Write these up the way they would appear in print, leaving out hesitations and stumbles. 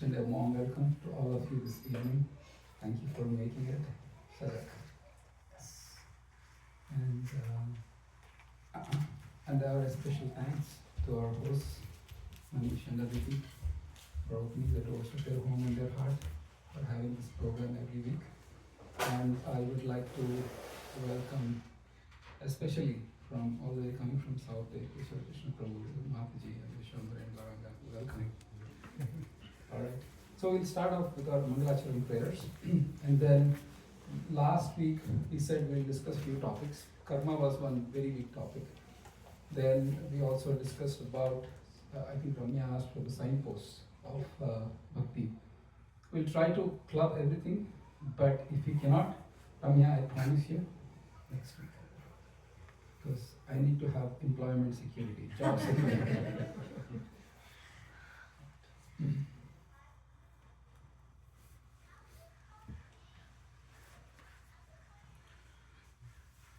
extend a warm welcome to all of you this evening. Thank you for making it. And our special thanks to our hosts, Manish and Aditi, for opening the doors of their home and their heart, for having this program every week. And I would like to welcome, especially from all the way coming from South, Krishna Prabhu, Mataji, and Vishwambar and Varanga. Welcome. All right. So we'll start off with our Mangalacharan prayers, and then last week we said we'll discuss few topics. Karma was one very big topic. Then we also discussed about, I think Ramya asked for the signposts of Bhakti. We'll try to club everything, but if we cannot, Ramya, I promise you, next week. Because I need to have employment security, job security.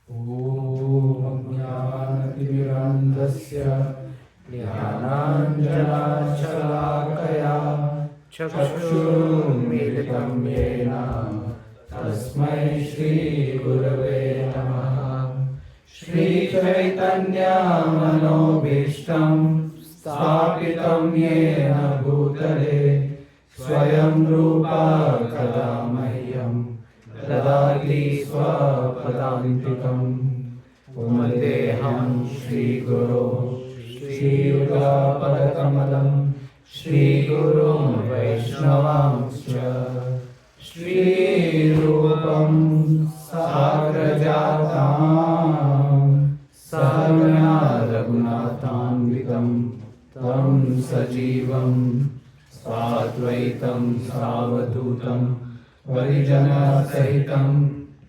Om Jnanatimirandasya Jnananjanachalakaya Chakshurumilitam Yena Tasmai Shri Gurave Namaha. Shri Chaitanya Manobhishtam Sthapitam Yena Bhutale Swayam Rupa Kadamahyam Dadati Swapadantikam. Vandeham Shri Guru Shri Yugapadakamalam Shri Gurum Vaishnavamscha Shri Rupam Sagrajatam Sahagana Raghunathanvitam Tam Sajivam Satvaitam Savadutam Varijana Sahitam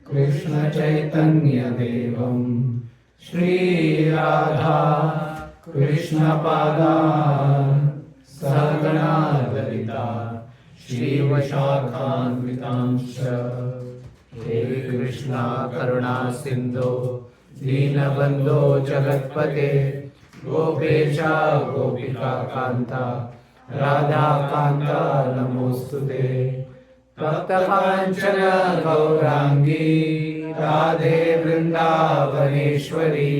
Krishna Chaitanya Devam Shri Radha Krishna Pada Sahagana Lalita Shri Vishakhanvitamscha. He Krishna Karuna Sindhu Deenabandho Jagatpate Gopesha Gopika Kanta Radha Kanta Namostute. Bhakta Kanchana Gaurangi Radhe Vrindavaneshwari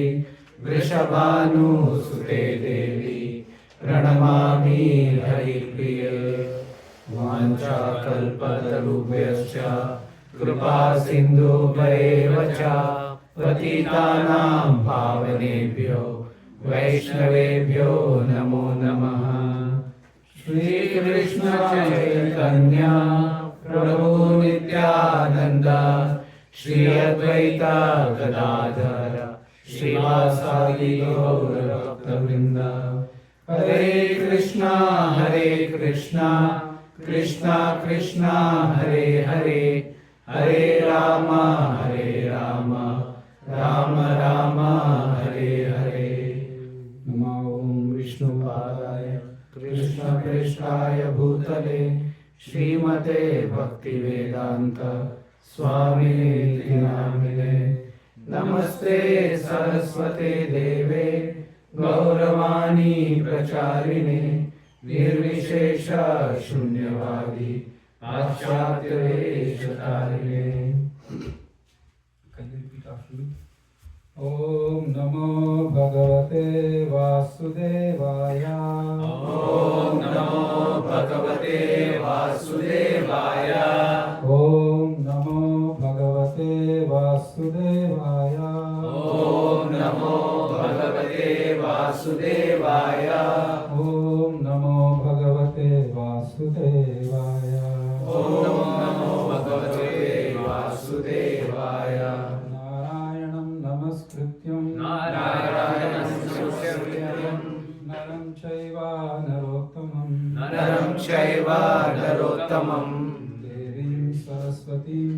Vrishabhanu Sute Devi Pranamami Haripriye. Vancha kalpatarubhyascha Kripa Sindhu Bharevacha Patitanam Pavanebhyo Vaishnavebhyo Namo Namaha. Shri Krishna Chaitanya Prabhu Nityananda Shri Advaita Gadadhara Srivasadi Gaura Bhaktavrinda. Hare Krishna Krishna Krishna Hare Hare Hare Rama Rama Rama Hare Hare. Namo Vishnu Padaya Krishna Krishnaya Bhutale Srimate Bhakti Vedanta Swamini Namine. Namaste Saraswate Deve Gauravani Pracharine Nirvishesha Shunyavadi Paschatya Veshatarine. Can you repeat after me? Om Namo Bhagavate Vasudevaya. Om Namo Bhagavate Vasudevaya. Om Namo Bhagavate Vasudevaya. Om Namo Bhagavate Vasudevaya. Om Namo Bhagavate Vasudevaya. Om Namo Bhagavate Vasudevaya. Narayanam Namaskrityam Naram Chaiva Narottamam Devim Saraswatim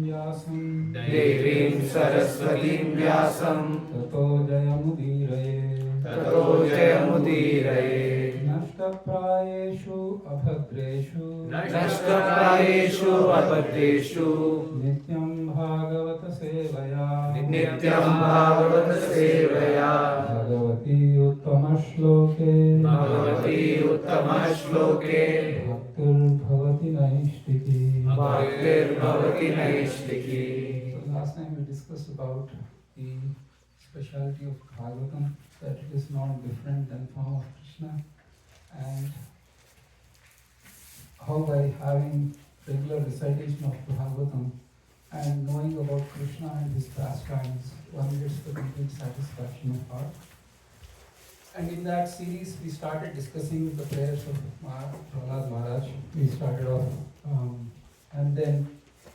Vyasam Tato Jayamudiraye. Nashtaprayeshu abhadreshu Nityam Bhagavata Sevaya Bhagavati Uttama Shloke श्लोके Bhaktir Bhaktir Naishtiki. So last time we discussed about the speciality of Bhagavatam, that it is not different than form of Krishna, and how by having regular recitation of Bhagavatam and knowing about Krishna and his pastimes, one gets the complete satisfaction of heart. And in that series, we started discussing the prayers of Prahlad Maharaj. We started off, and then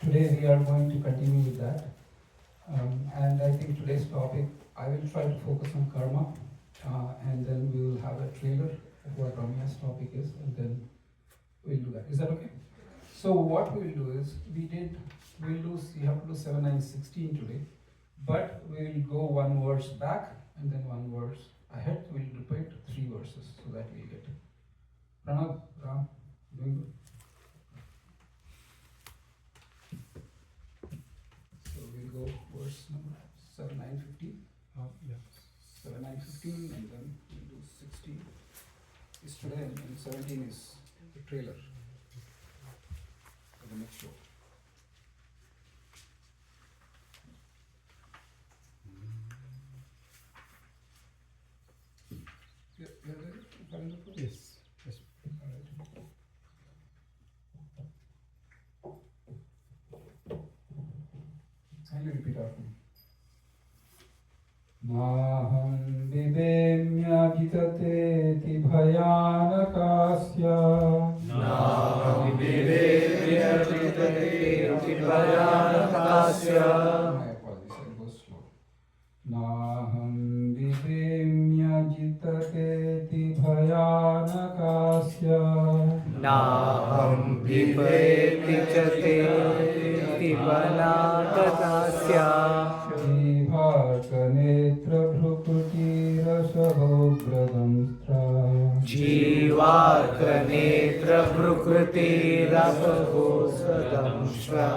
today we are going to continue with that. And I think today's topic, I will try to focus on karma, and then we will have a trailer of what Ramya's topic is, and then we'll do that. Is that okay? So what we will do is, you have to do 7, 9, 16 today, but we will go one verse back and then one verse ahead. We'll repeat 3 verses so that we get it. Pranav, Ram, doing good? So we'll go verse number 7, 9, 15. 7, 9, 15, and then we'll do 16 is today, and 17 is the trailer for the next show. Yes. Yes. Kindly repeat after me. Naham vivemya gitate bhayanakasya. Naham vivemya gitate bhayanakasya. My apologies, I'll go slow. Naham vivemya gitate bhayanakasya. Naham vivemyate bhayanakasya. Jivarkanetra bhrukrutirasahogradamstra. Jivarkanetra bhrukrutirasahogradamstra.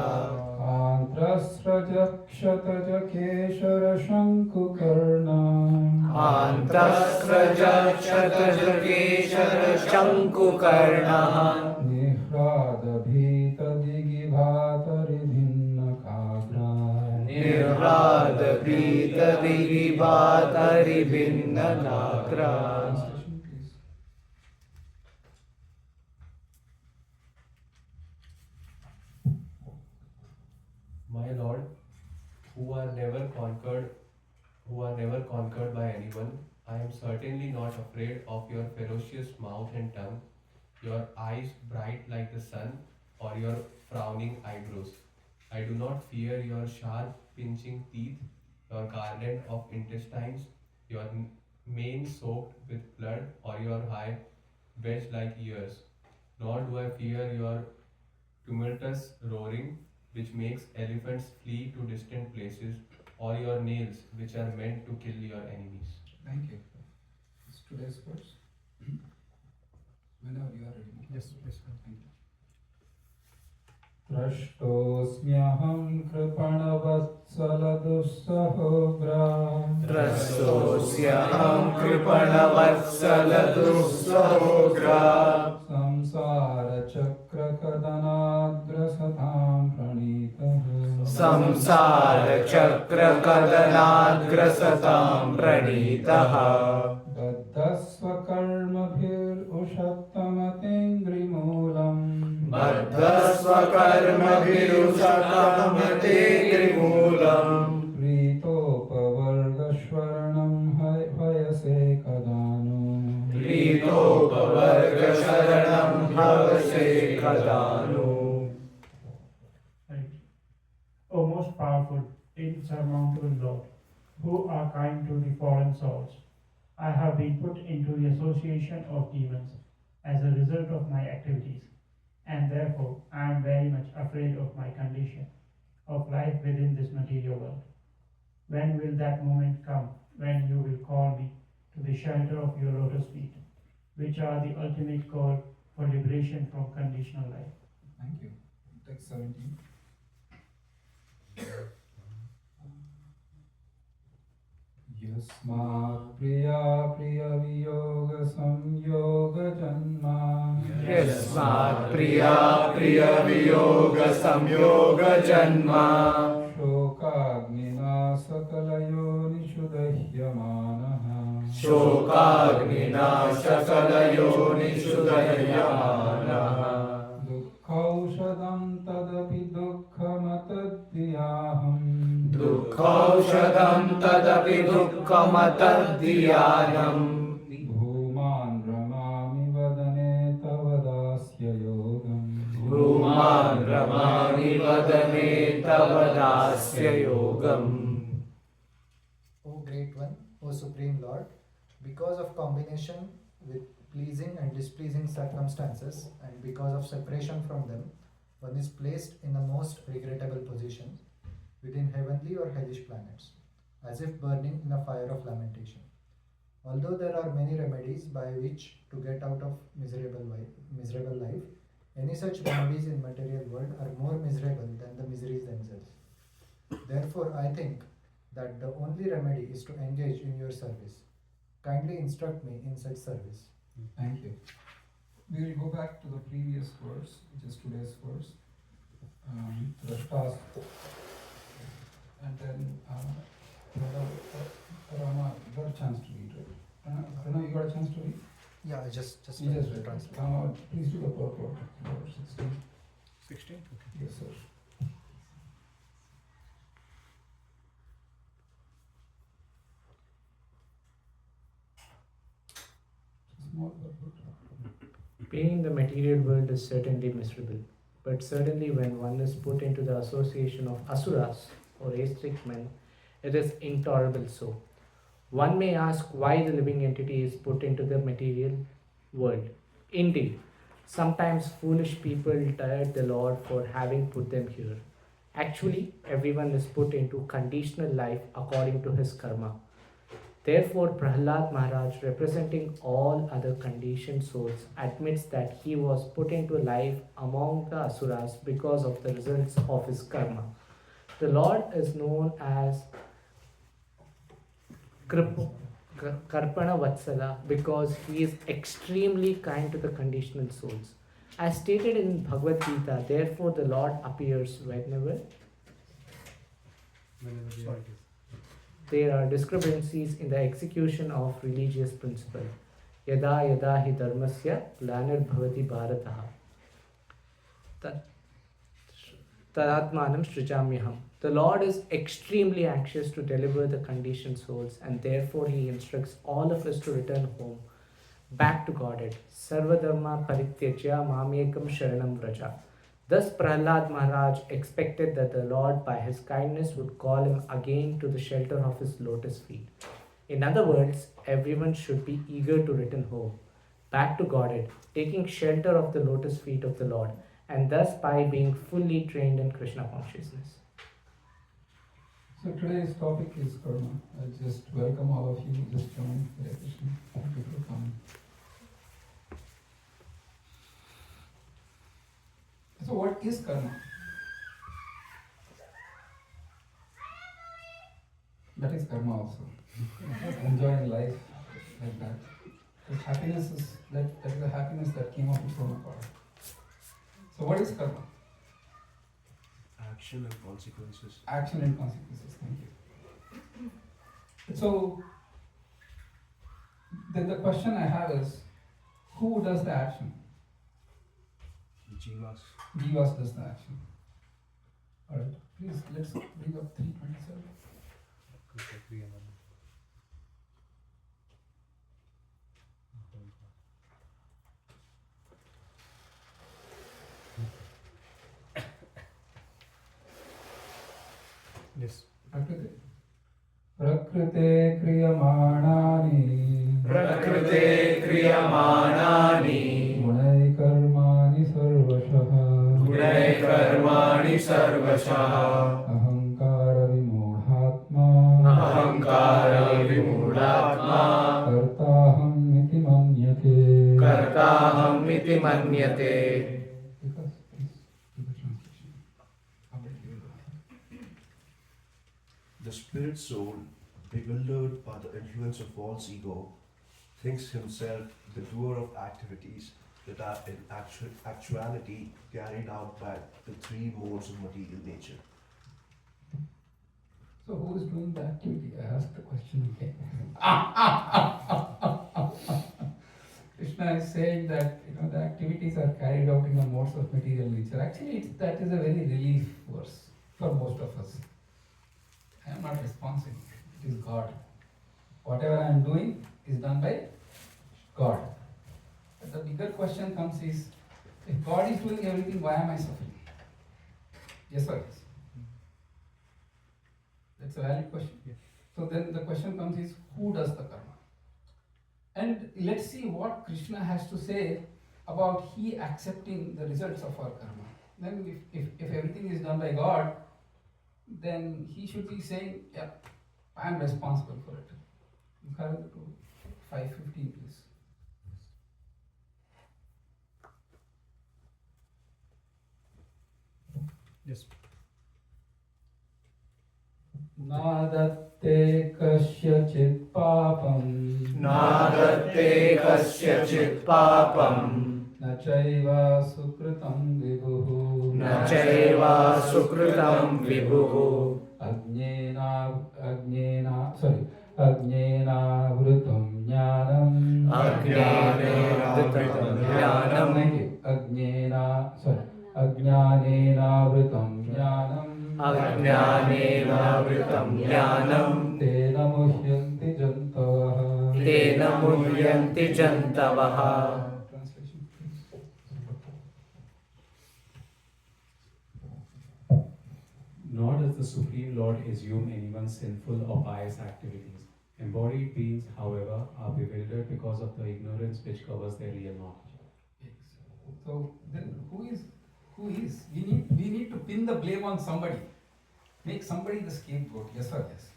Antrasrajakshatajakeshara shankukarna. Antasrajakshatajakeshara shankukarnaha. Nihradabhitadigivatarivinnakagra. Nirradabhitadigivatarivinnakagra. Translation, please. My Lord, who are never conquered by anyone, I am certainly not afraid of your ferocious mouth and tongue, your eyes bright like the sun, or your frowning eyebrows. I do not fear your sharp pinching teeth, your garland of intestines, your mane soaked with blood, or your high wedge like ears. Nor do I fear your tumultuous roaring, which makes elephants flee to distant places, or your nails, which are meant to kill your enemies. Thank you. It's today's verse. Whenever you are ready. Yes, please. Thank you. Trashtosmyaham kripanavatsaladusahogra. Trastosyaham kripanavatsaladusahogra. Samsara chakra kadanagrasatam pranitaha. Samsara chakra kadanagrasatam pranitaha. Baddhasva karmabhir ushattamatingrimulam. Baddhasva karmabhirusakamate trimulam. Pritopavargashvaranam hayase kadano. Pritopavarga sharanam bhavase kadanu. Right. O most powerful, insurmountable Lord, who are kind to the fallen souls, I have been put into the association of demons as a result of my activities, and therefore I am very much afraid of my condition of life within this material world. When will that moment come when you will call me to the shelter of your lotus feet, which are the ultimate call for liberation from conditional life? Thank you. Text 17. Yasmat priya priya viyoga samyoga janma. यस्मात् प्रिया प्रिय वियोग संयोग जन्मा Shokagnina sakalayonishu dahyamanaha. शोकाग्निना सकलयोनिषु दह्यमानः Dukkaushadam tadapi dukkhamatadhyaham. दुःखौषधं तदपि दुःखमतद्धियानम् Bhuman ramami vadane tavadasya yogam. भूमान् रमामि वदने तव दास्य योगम् O Great One, O Supreme Lord, because of combination with pleasing and displeasing circumstances and because of separation from them, one is placed in the most regrettable position within heavenly or hellish planets, as if burning in a fire of lamentation. Although there are many remedies by which to get out of miserable life, any such remedies in material world are more miserable than the miseries themselves. Therefore, I think that the only remedy is to engage in your service. Kindly instruct me in such service. Thank you. We will go back to the previous verse, which is today's verse. Drashtas. And then Rama, you got a chance to read, right? Rama, you got a chance to read? Yeah, just You just read. translate. Please do the purport, verse 16. 16? Okay. Yes, sir. Small purport. Being in the material world is certainly miserable, but certainly when one is put into the association of asuras or astric men, it is intolerable so. One may ask why the living entity is put into the material world. Indeed, sometimes foolish people tire the Lord for having put them here. Actually, everyone is put into conditional life according to his karma. Therefore, Prahlad Maharaj, representing all other conditioned souls, admits that he was put into life among the asuras because of the results of his karma. The Lord is known as Karpana Vatsala because he is extremely kind to the conditional souls. As stated in Bhagavad Gita, therefore the Lord appears whenever there are discrepancies in the execution of religious principle. Yada yada hi dharmasya glanir bhavati bharataha. Tadatmanam srijamyaham. The Lord is extremely anxious to deliver the conditioned souls, and therefore he instructs all of us to return home, back to Godhead. Sarvadharma parityajya mamekam sharanam vraja. Thus Prahlad Maharaj expected that the Lord by his kindness would call him again to the shelter of his lotus feet. In other words, everyone should be eager to return home, back to Godhead, taking shelter of the lotus feet of the Lord, and thus by being fully trained in Krishna consciousness. So today's topic is karma. I just welcome all of you who just joined. Hare Krishna. Thank you for coming. So what is karma? That is karma also. Enjoying life like that. But happiness is that is the happiness that came out from afar. So what is karma? Action and consequences. Action and consequences. Thank you. So then the question I have is, who does the action? Jivas. Jivas does the action. Alright, please let's bring up 327. Yes. Prakrite kriyamānāni प्रकृते क्रियमाणानि gunai karmāni sarvashah गुणैः कर्माणि सर्वशः ahankara vimūಢātmā अहङ्कार विमूढात्मा kartāham iti manyate. कर्ताहमिति मन्यते. Because please do the translation. I will give you The spirit soul bewildered by the influence of false ego, thinks himself the doer of activities that are in actuality carried out by the three modes of material nature. So who is doing the activity? I asked the question again. Krishna is saying that the activities are carried out in the modes of material nature. Actually, that is a very relief verse for most of us. I am not responsible. It is God. Whatever I am doing is done by God. But the bigger question comes is, if God is doing everything, why am I suffering? Yes or yes? That's a valid question. Yes. So then the question comes is, who does the karma? And let's see what Krishna has to say about he accepting the results of our karma. Then if everything is done by God, then he should be saying, yeah, I am responsible for it. You have to 5:15 please. Yes. Nadatte kasyachit papam नादत्ते कस्यचित् पापम् न चैव सुकृतं विभुः न चैव सुकृतं विभुः अज्ञेनावृतं ज्ञानम् अज्ञानेनावृतं ज्ञानम् अज्ञानेनावृतं ज्ञानम् अज्ञानेनावृतं ज्ञानम् तेन मुह्यन्ति जन्तवः तेन मुह्यन्ति जन्तवः. Translation, please. Nor does the Supreme Lord assume anyone sinful or pious activities. Embodied beings, however, are bewildered because of the ignorance which covers their real knowledge. Yes. So then who is? We need to pin the blame on somebody. Make somebody the scapegoat. Yes or yes?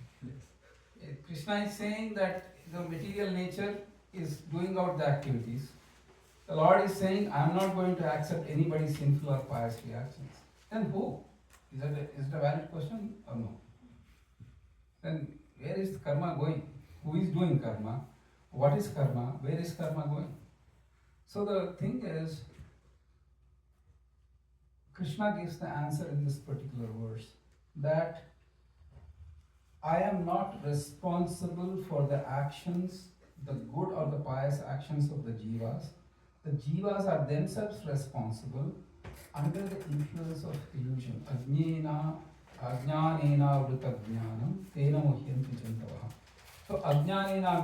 Krishna is saying that the material nature is doing out the activities. The Lord is saying, I am not going to accept anybody's sinful or pious reactions. Then who? Is it a valid question or no? Then where is karma going? Who is doing karma? What is karma? Where is karma going? So the thing is, Krishna gives the answer in this particular verse that I am not responsible for the actions, the good or the pious actions of the jivas. The jivas are themselves responsible under the influence of illusion. Ajnanena vrita jnanam tena muhyanti jantavaha. So ajnana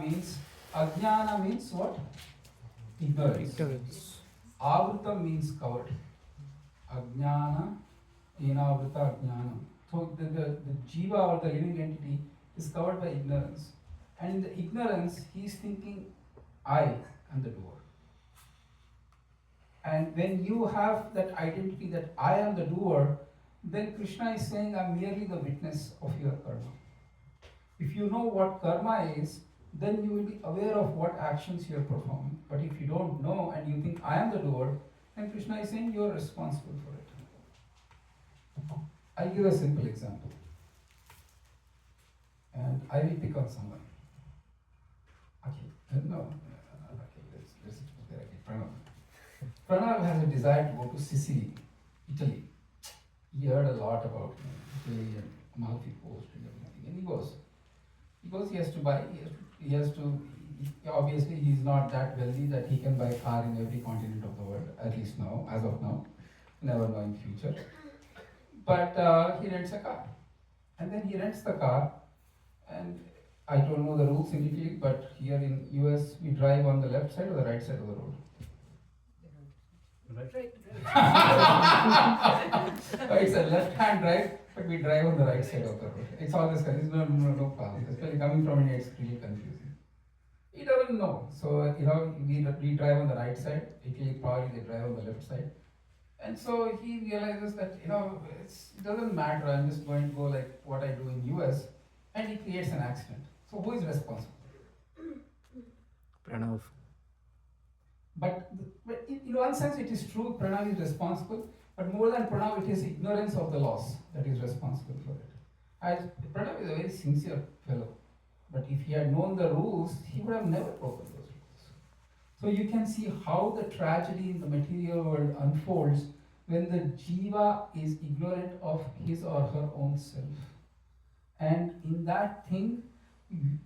means what? Ignorance. Avrita means covered. Ajnana, enavrita ajnanam. So the jiva or the living entity is covered by ignorance. And in the ignorance, he is thinking, I am the doer. And when you have that identity that I am the doer, then Krishna is saying, I am merely the witness of your karma. If you know what karma is, then you will be aware of what actions you are performing. But if you don't know and you think I am the doer, then Krishna is saying you are responsible for it. I'll give a simple example. And I will pick on someone. Okay, let's put there again. Pranav. Pranav has a desire to go to Sicily, Italy. He heard a lot about Italy and Amalfi Coast and everything. And he goes, he has to buy, obviously he is not that wealthy that he can buy a car in every continent of the world, at least now, as of now. Never know in future. But he rents a car. And then he rents the car, and I don't know the rules in Italy, but here in US we drive on the left side or the right side of the road. It's a left-hand drive, but we drive on the right side of the road. It's all this, there's no path. Especially coming from India, it's really confusing. He doesn't know. So, we drive on the right side. Italy probably they drive on the left side. And so he realizes that, it doesn't matter. I'm just going to go like what I do in US, and he creates an accident. So who is responsible? Pranav. But in one sense, it is true, Pranav is responsible, but more than Pranav, it is ignorance of the laws that is responsible for it. Pranav is a very sincere fellow, But if he had known the rules, he would have never broken those rules. So you can see how the tragedy in the material world unfolds when the jiva is ignorant of his or her own self. And in that thing,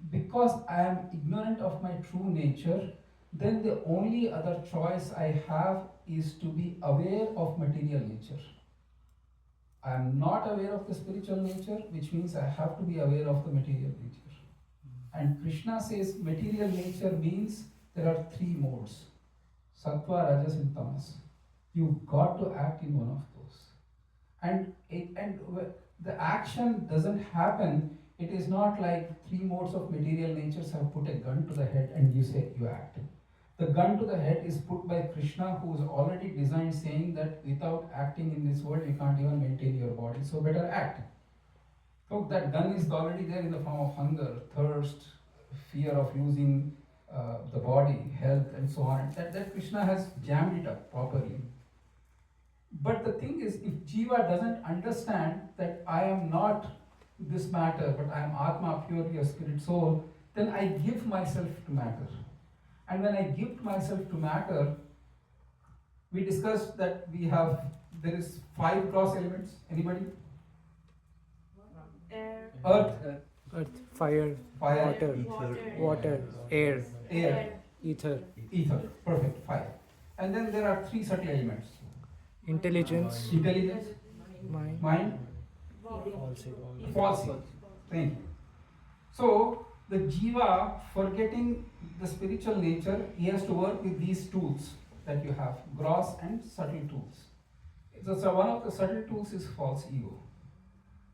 because I am ignorant of my true nature, then the only other choice I have is to be aware of material nature. I am not aware of the spiritual nature, which means I have to be aware of the material nature. And Krishna says material nature means there are three modes: sattva, rajas, and tamas. You've got to act in one of those. The action doesn't happen. It is not like three modes of material natures have put a gun to the head and you say you act. The gun to the head is put by Krishna, who is already designed, saying that without acting in this world you can't even maintain your body, so better act. So that gun is already there in the form of hunger, thirst, fear of losing the body, health, and so on. That Krishna has jammed it up properly. But the thing is, if Jiva doesn't understand that I am not this matter, but I am Atma, purely a spirit soul, then I give myself to matter. And when I give myself to matter, we discussed that there is 5 gross elements. Anybody? Air, Earth, fire, fire, water, air, ether, ether. Perfect, fire. And then there are 3 subtle elements: intelligence, intelligence, mind, false ego. Thank you. So the jiva, forgetting the spiritual nature, he has to work with these tools that you have, gross and subtle tools. So one of the subtle tools is false ego.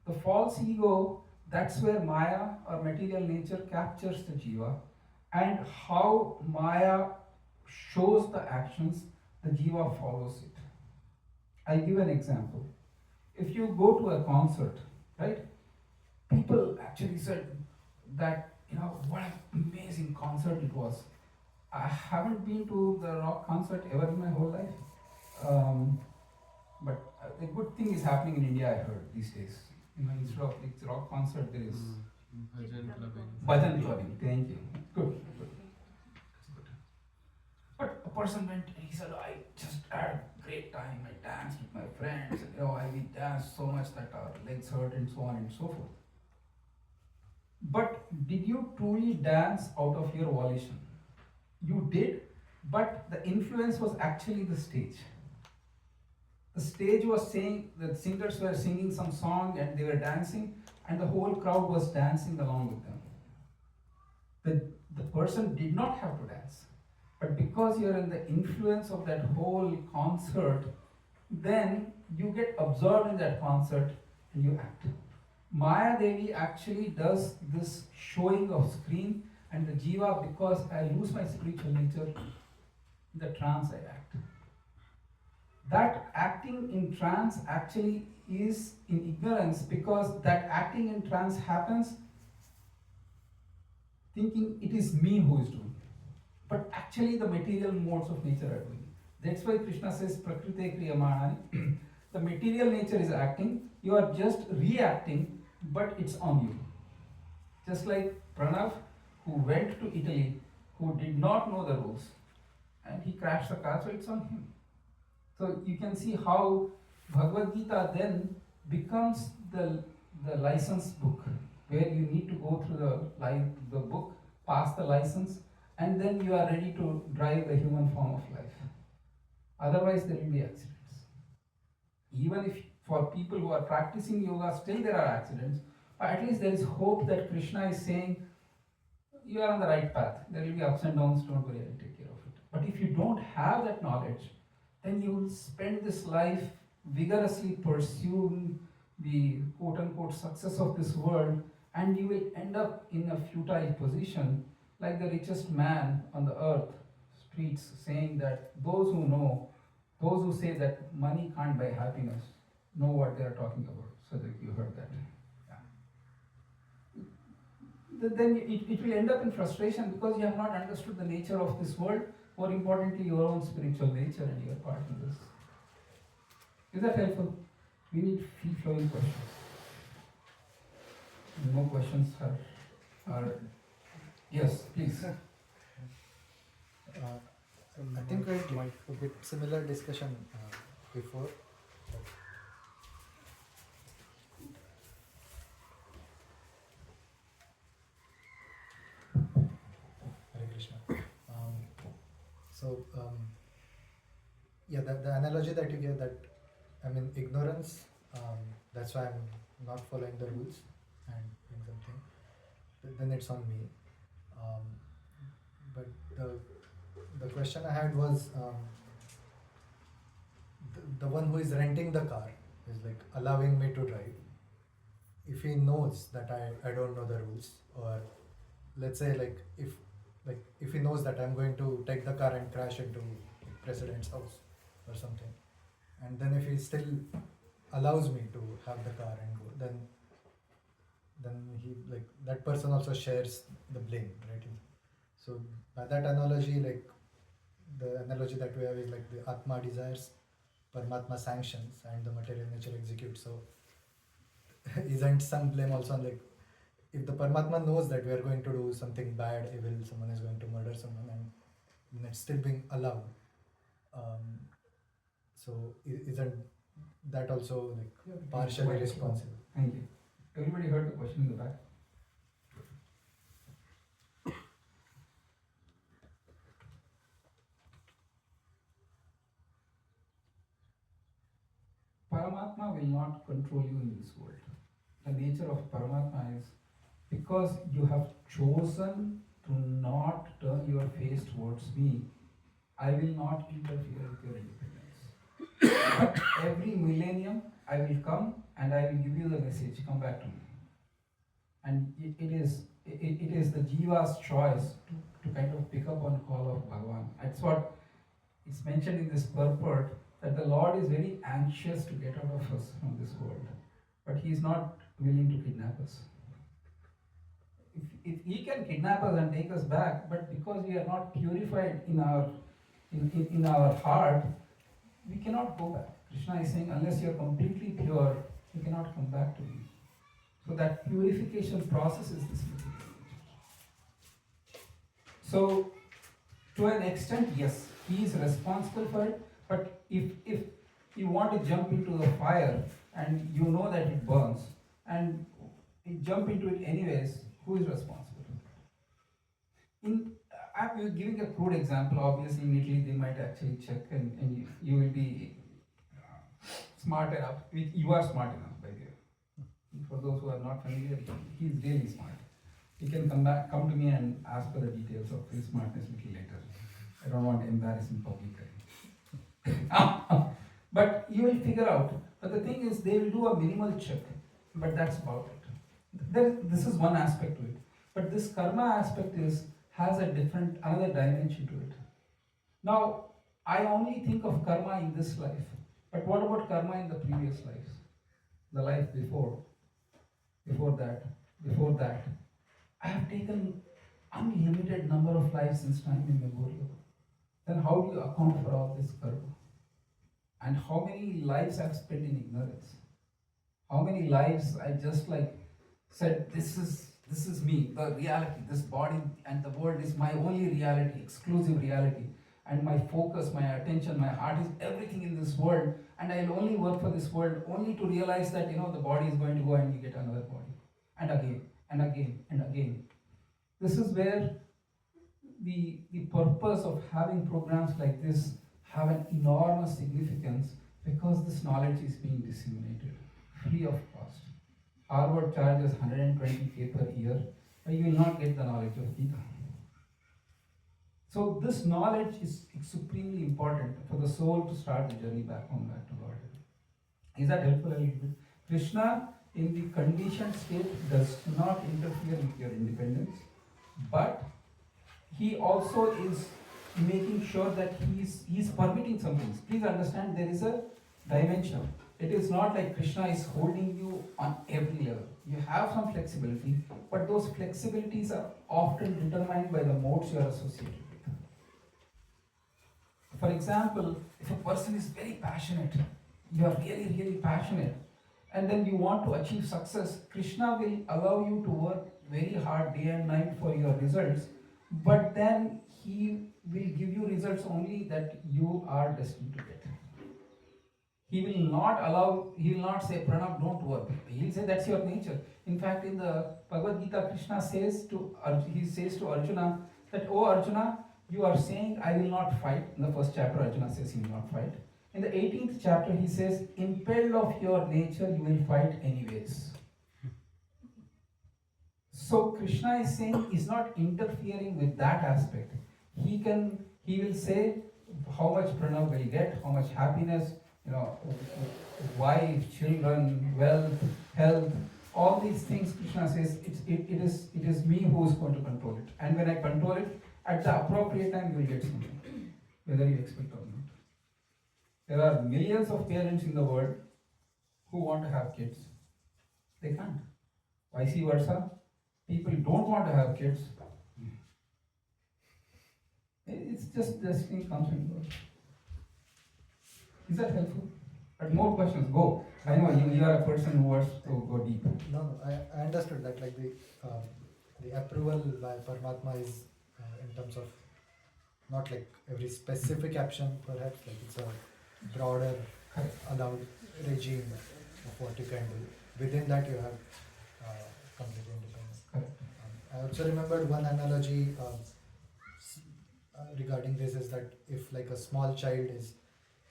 The false ego, that's where Maya or material nature captures the jiva, and how Maya shows the actions, the jiva follows it. I'll give an example. If you go to a concert, right? People actually said that, what an amazing concert it was. I haven't been to the rock concert ever in my whole life. But a good thing is happening in India, I heard, these days. Instead of the rock concert, there is bhajan clubbing. Thank you. Good. But a person went and he said, I just had a great time. I danced with my friends. We danced so much that our legs hurt and so on and so forth. But did you truly dance out of your volition? You did, but the influence was actually the stage. The stage was saying, the singers were singing some song and they were dancing, and the whole crowd was dancing along with them. The person did not have to dance, but because you're in the influence of that whole concert, then you get absorbed in that concert and you act. Maya Devi actually does this showing of screen, and the jiva, because I lose my spiritual nature, in the trance I act. That acting in trance actually is in ignorance, because that acting in trance happens thinking it is me who is doing it. But actually the material modes of nature are doing it. That's why Krishna says Prakrite Kriyamanani. The material nature is acting, you are just reacting, but it's on you. Just like Pranav, who went to Italy, who did not know the rules, and he crashed the car, so it's on him. So you can see how Bhagavad Gita then becomes the license book, where you need to go through the book, pass the license, and then you are ready to drive the human form of life. Otherwise there will be accidents. Even if for people who are practicing yoga, still there are accidents, but at least there is hope that Krishna is saying, you are on the right path. There will be ups and downs, don't worry, I will take care of it. But if you don't have that knowledge, then you will spend this life vigorously pursuing the quote-unquote success of this world, and you will end up in a futile position, like the richest man on the earth streets, saying that those who say that money can't buy happiness, know what they are talking about. So that you heard that. Yeah. Then it will end up in frustration, because you have not understood the nature of this world, more importantly your own spiritual nature, and your part in this. Is that helpful? We need free-flowing questions. No questions are Yes, please. I think we had a bit similar discussion before. Hare Krishna. Yeah, the analogy that you gave, that I mean ignorance, that's why I'm not following the rules and doing something, then it's on me. But the question I had was, the one who is renting the car is like allowing me to drive. If he knows that I don't know the rules, or let's say if he knows that I'm going to take the car and crash into president's house or something, and then if he still allows me to have the car and go, then he, like, that person also shares the blame, right? So by that analogy, like the analogy that we have is like the Atma desires, Paramatma sanctions, and the material nature executes. So isn't some blame also on, like, if the Paramatma knows that we are going to do something bad, evil, someone is going to murder someone, and it's still being allowed, so isn't that also like partially responsible? Thank you. Everybody heard the question in the back? Paramatma will not control you in this world. The nature of Paramatma is, because you have chosen to not turn your face towards me, I will not interfere with your independence. But every millennium, I will come and I will give you the message, come back to me. And it is the Jiva's choice to kind of pick up on call of Bhagavan. That's what it's mentioned in this purport, that the Lord is very anxious to get out of us from this world, but He is not willing to kidnap us. If He can kidnap us and take us back, but because we are not purified in our heart, we cannot go back. Krishna is saying, unless you are completely pure, you cannot come back to me. So that purification process is this material nature. So, to an extent, yes, he is responsible for it, but if you want to jump into the fire and you know that it burns, and you jump into it anyways, who is responsible? I'm giving a crude example. Obviously, in Italy, they might actually check, and you will be smart enough. You are smart enough, by the way. For those who are not familiar, he is really smart. He can come to me and ask for the details of his smartness a little later. I don't want to embarrass him publicly. But you will figure out. But the thing is, they will do a minimal check, but that's about it. This is one aspect to it. But this karma aspect has another dimension to it. Now, I only think of karma in this life. But what about karma in the previous lives? The life before that. I have taken unlimited number of lives since time immemorial. Then how do you account for all this karma? And how many lives I've spent in ignorance? How many lives I just said, this is me, the reality, this body and the world is my only reality, exclusive reality. And my focus, my attention, my heart is everything in this world, and I'll only work for this world only to realize that the body is going to go and you get another body. And again, and again, and again. This is where the purpose of having programs like this have an enormous significance, because this knowledge is being disseminated free of cost. Harvard charges $120,000 per year, but you will not get the knowledge of Gita. So this knowledge is supremely important for the soul to start the journey back to Lord. Is that helpful a little bit? Krishna, in the conditioned state, does not interfere with your independence, but he also is making sure that he is permitting some things. Please understand, there is a dimension. It is not like Krishna is holding you on every level. You have some flexibility, but those flexibilities are often determined by the modes you are associated with. For example, if a person is very passionate, you are really, really passionate, and then you want to achieve success, Krishna will allow you to work very hard day and night for your results, but then he will give you results only that you are destined to get. He will not allow, he will not say, Pranab, don't work. He will say, that's your nature. In fact, in the Bhagavad Gita, Krishna says to, he says to Arjuna that, oh Arjuna, you are saying I will not fight. In the first chapter, Arjuna says he will not fight. In the 18th chapter, he says, impelled of your nature, you will fight anyways. So Krishna is saying he's not interfering with that aspect. He will say how much Pranav will get, how much happiness, wife, children, wealth, health, all these things. Krishna says it is me who is going to control it. And when I control it, at the appropriate time you will get something, whether you expect or not. There are millions of parents in the world who want to have kids. They can't. Vice versa. People don't want to have kids. It's just destiny comes and goes. Is that helpful? But more questions, go. I know you are a person who wants to go deep. No, I understood that, like the approval by Paramatma is in terms of not like every specific action, perhaps, like it's a broader allowed regime of what you can do. Within that you have complete independence. I also remembered one analogy regarding this is that if like a small child is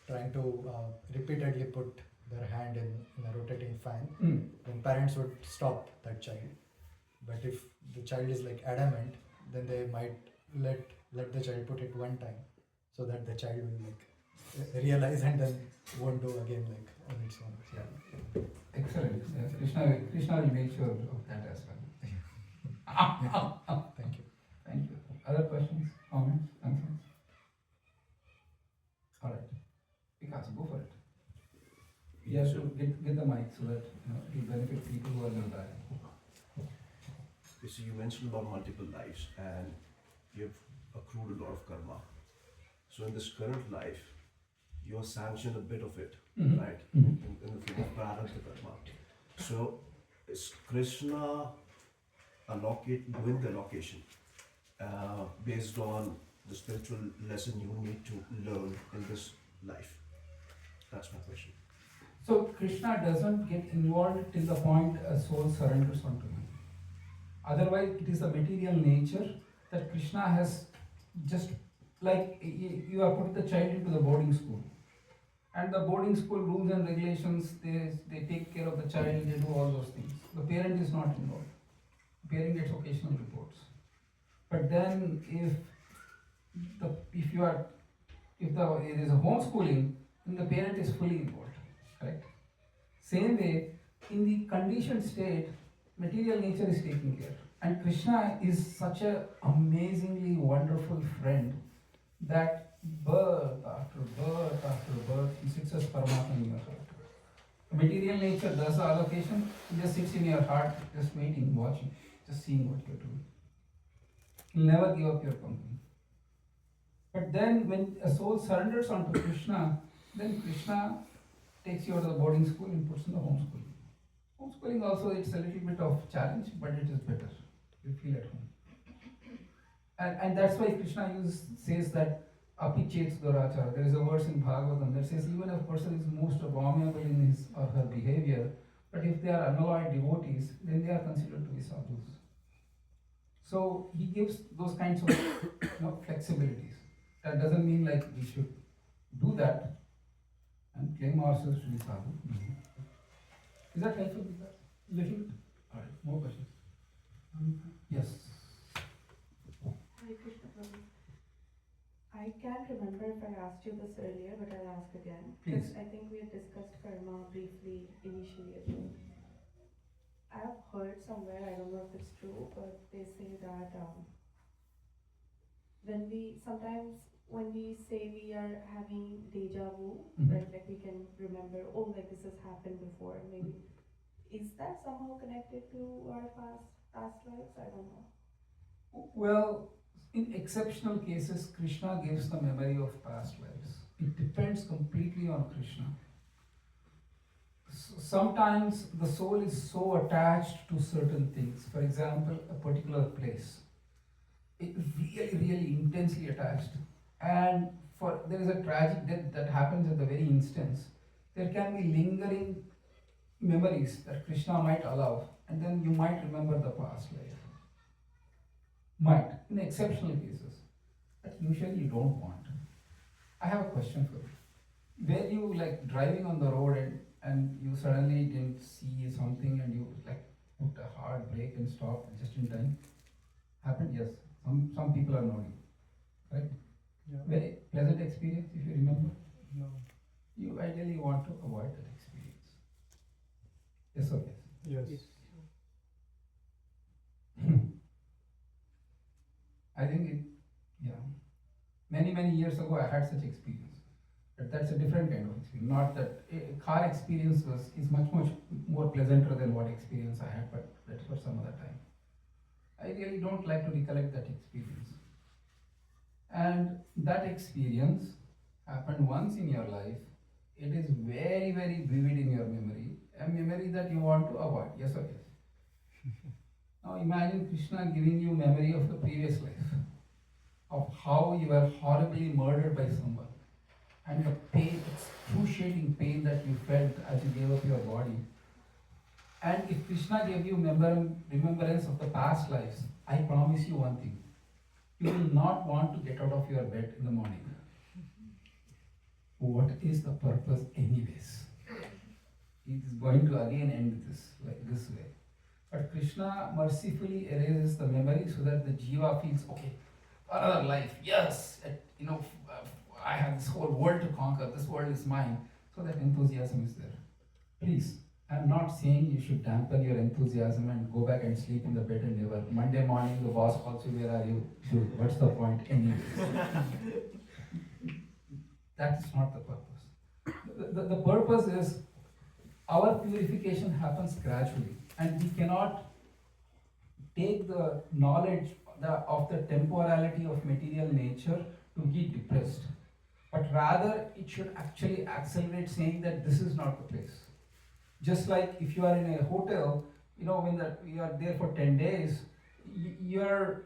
trying to repeatedly put their hand in a rotating fan, then parents would stop that child. But if the child is like adamant, then they might let the child put it one time, so that the child will like realize and then won't do again like on its own. Yeah. Excellent. Yes. Krishna will make sure of that as well. Thank you. Thank you. Other questions, comments, concerns? All right. Vikas, go for it. You have to get the mic so that it will benefit people who are nearby. You see, you mentioned about multiple lives and you've accrued a lot of karma. So in this current life, you're sanctioned a bit of it, right? In the form of Prarabdha Karma. So is Krishna doing the allocation based on the spiritual lesson you need to learn in this life? That's my question. So Krishna doesn't get involved till the point a soul surrenders onto him. Otherwise, it is the material nature that Krishna has just like you have put the child into the boarding school. And the boarding school rules and regulations, they take care of the child, they do all those things. The parent is not involved. The parent gets occasional reports. But then if there is a homeschooling, then the parent is fully involved. Correct? Same way, in the conditioned state, material nature is taken care. And Krishna is such an amazingly wonderful friend that birth after birth after birth, he sits as Paramatma in your heart. The material nature does the allocation, he just sits in your heart, just waiting, watching, just seeing what you're doing. He'll never give up your company. But then when a soul surrenders onto Krishna, then Krishna takes you out of the boarding school and puts in the homeschooling. Homeschooling also, it's a little bit of challenge, but it is better. You feel at home. And that's why Krishna says that api chet durachara. There is a verse in Bhagavatam that says even if a person is most abominable in his or her behavior, but if they are unalloyed devotees, then they are considered to be sadhus. So he gives those kinds of flexibilities. That doesn't mean like we should do that and claim ourselves to be sadhu. Is that helpful with that? Little bit? Alright, more questions? Yes. Hare Krishna Prabhu. I can't remember if I asked you this earlier, but I'll ask again. Please. I think we had discussed karma briefly initially as well. I've heard somewhere, I don't know if it's true, but they say that when we say we are having deja vu, right, like we can remember, oh, like this has happened before, maybe. Is that somehow connected to our past lives? I don't know. Well, in exceptional cases, Krishna gives the memory of past lives. It depends completely on Krishna. Sometimes the soul is so attached to certain things. For example, a particular place. It really, really intensely attached. And for there is a tragic death that happens at the very instance. There can be lingering memories that Krishna might allow, and then you might remember the past life. Might, in exceptional cases. But usually you don't want. I have a question for you. Were you like driving on the road and you suddenly didn't see something and you like put a hard brake and stopped just in time? Happened? Yes. Some people are nodding. Right? Yeah. Very pleasant experience if you remember. No. You ideally want to avoid that experience. Yes or yes? Yes. I think many years ago I had such experience. But that's a different kind of experience. Not that a car experience is much more pleasanter than what experience I had, but that's for some other time. I really don't like to recollect that experience. And that experience happened once in your life. It is very, very vivid in your memory, a memory that you want to avoid. Yes or yes? Now imagine Krishna giving you memory of the previous life, of how you were horribly murdered by someone, and the pain, excruciating pain that you felt as you gave up your body. And if Krishna gave you remembrance of the past lives, I promise you one thing, you will not want to get out of your bed in the morning. What is the purpose anyways? It is going to again end this way. But Krishna mercifully erases the memory so that the jiva feels, okay, another life, yes, I have this whole world to conquer, this world is mine, so that enthusiasm is there. Please, I'm not saying you should dampen your enthusiasm and go back and sleep in the bed and never. Monday morning the boss calls you, where are you? Dude, what's the point anyways? That is not the purpose. The purpose is our purification happens gradually, and we cannot take the knowledge of the temporality of material nature to get depressed. But rather, it should actually accelerate, saying that this is not the place. Just like if you are in a hotel, when you are there for 10 days, your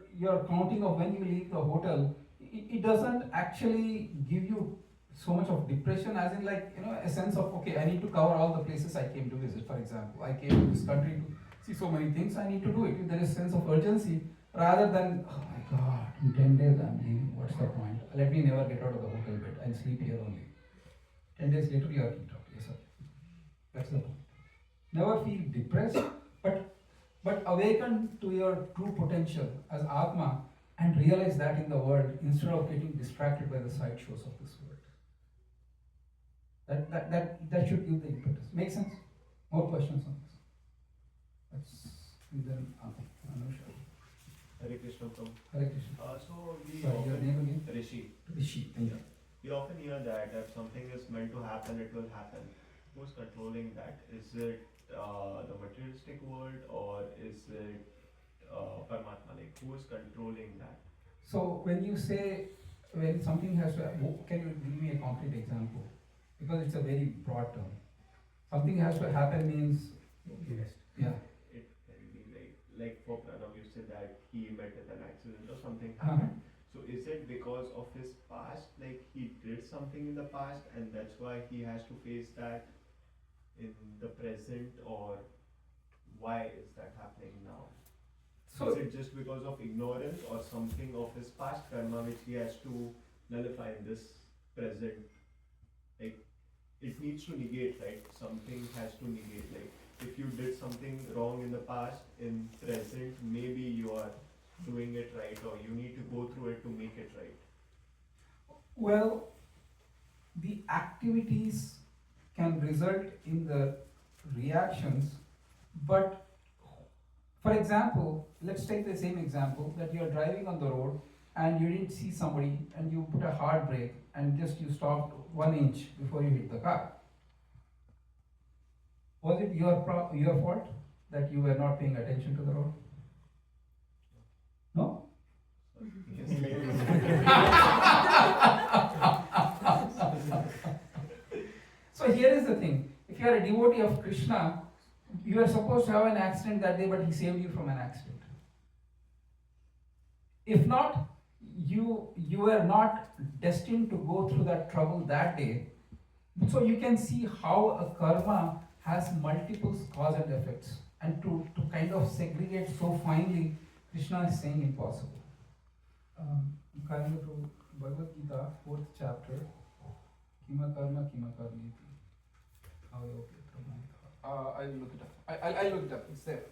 counting of when you leave the hotel, it doesn't actually give you so much of depression, as in a sense of, okay, I need to cover all the places I came to visit. For example, I came to this country to see so many things, I need to do it. There is a sense of urgency rather than, oh my God, in 10 days I'm leaving, what's the point? Let me never get out of the hotel bed, I'll sleep here only. 10 days later you are kicked out. Yes, sir. That's the point. Never feel depressed, but awaken to your true potential as Atma and realize that in the world instead of getting distracted by the sideshows of this world. That should give the impetus. Make sense? More questions on this? And then Anusha. Hare Krishna Prabhu. Hare Krishna. So we Sorry, your name again? Rishi. Rishi. Yeah. We often hear that if something is meant to happen, it will happen. Who's controlling that? Is it the materialistic world, or is it Paramatma? Like, who is controlling that? So when you say when something has to, can you give me a concrete example? Because it's a very broad term. Something has to happen means Yes. yeah. It can be like for Pranav, you said that he met with an accident or something Uh-huh. happened. So is it because of his past, like he did something in the past and that's why he has to face that in the present, or why is that happening now? So Is it just because of ignorance or something of his past karma which he has to nullify in this present? Like, it needs to negate, right? Something has to negate. Like, if you did something wrong in the past, in present, maybe you are doing it right, or you need to go through it to make it right. well, the activities can result in the reactions, but for example, let's take the same example that you are driving on the road and you didn't see somebody and you put a hard brake and just you stopped 1 inch before you hit the car. Was it your fault that you were not paying attention to the road? No? So here is the thing. If you are a devotee of Krishna, you are supposed to have an accident that day, but he saved you from an accident. If not, you are not destined to go through that trouble that day. So you can see how a karma has multiple cause and effects, and to kind of segregate so finely, Krishna is saying impossible. Coming to Bhagavad Gita, 4th chapter, Kima Karma, Kima Karmiti. I will look it up. I'll look it up. It's there.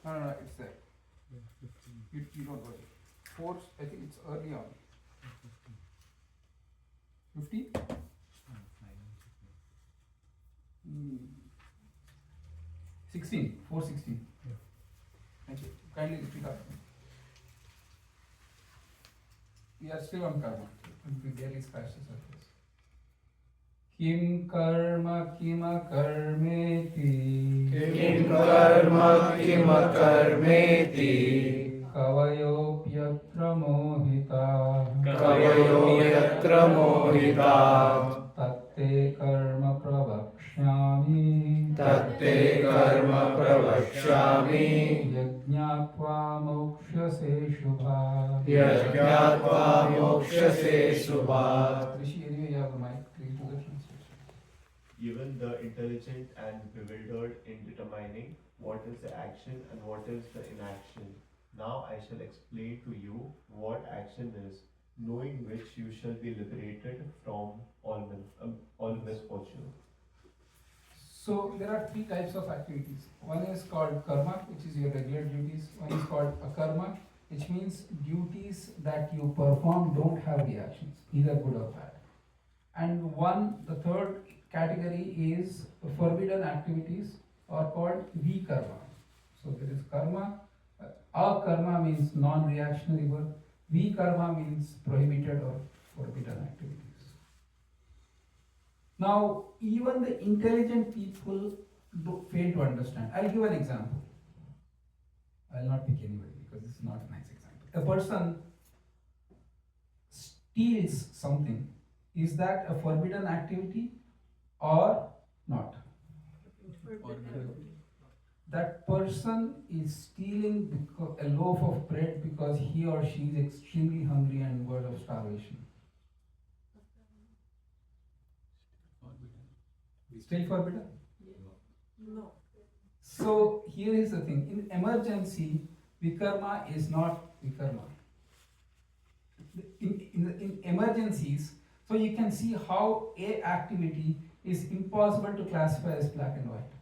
No, it's there. You don't worry. 4, I think it's early on. 50? 16. 4:16. Thank you. Kindly lift it up. We are still on karma. We barely scratched the surface. Kim karma kima karmeti. Kim karma kima karmeti. Kavayopyatra mohita. Kavayopyatra mohita. Tatte karma pravakshyami. Tatte karma pravakshami. Yajñātvā mokṣase shubhā. Yajñātvā mokṣase subhat. Rishi, anyway, you have the mic. Please do the translation. Even the intelligent and bewildered in determining what is the action and what is the inaction. Now I shall explain to you what action is, knowing which you shall be liberated from all misfortune. So there are 3 types of activities. One is called karma, which is your regular duties. One is called akarma, which means duties that you perform don't have reactions, either good or bad. And the third category is forbidden activities, or called vikarma. So there is karma. Akarma means non-reactionary work. Vikarma means prohibited or forbidden activities. Now, even the intelligent people fail to understand. I'll give an example. I'll not pick anybody because this is not a nice example. A person steals something. Is that a forbidden activity or not? That person is stealing a loaf of bread because he or she is extremely hungry and in word of starvation. Still forbidden? No. So here is the thing. In emergency, vikarma is not vikarma. In emergencies, so you can see how a activity is impossible to classify as black and white.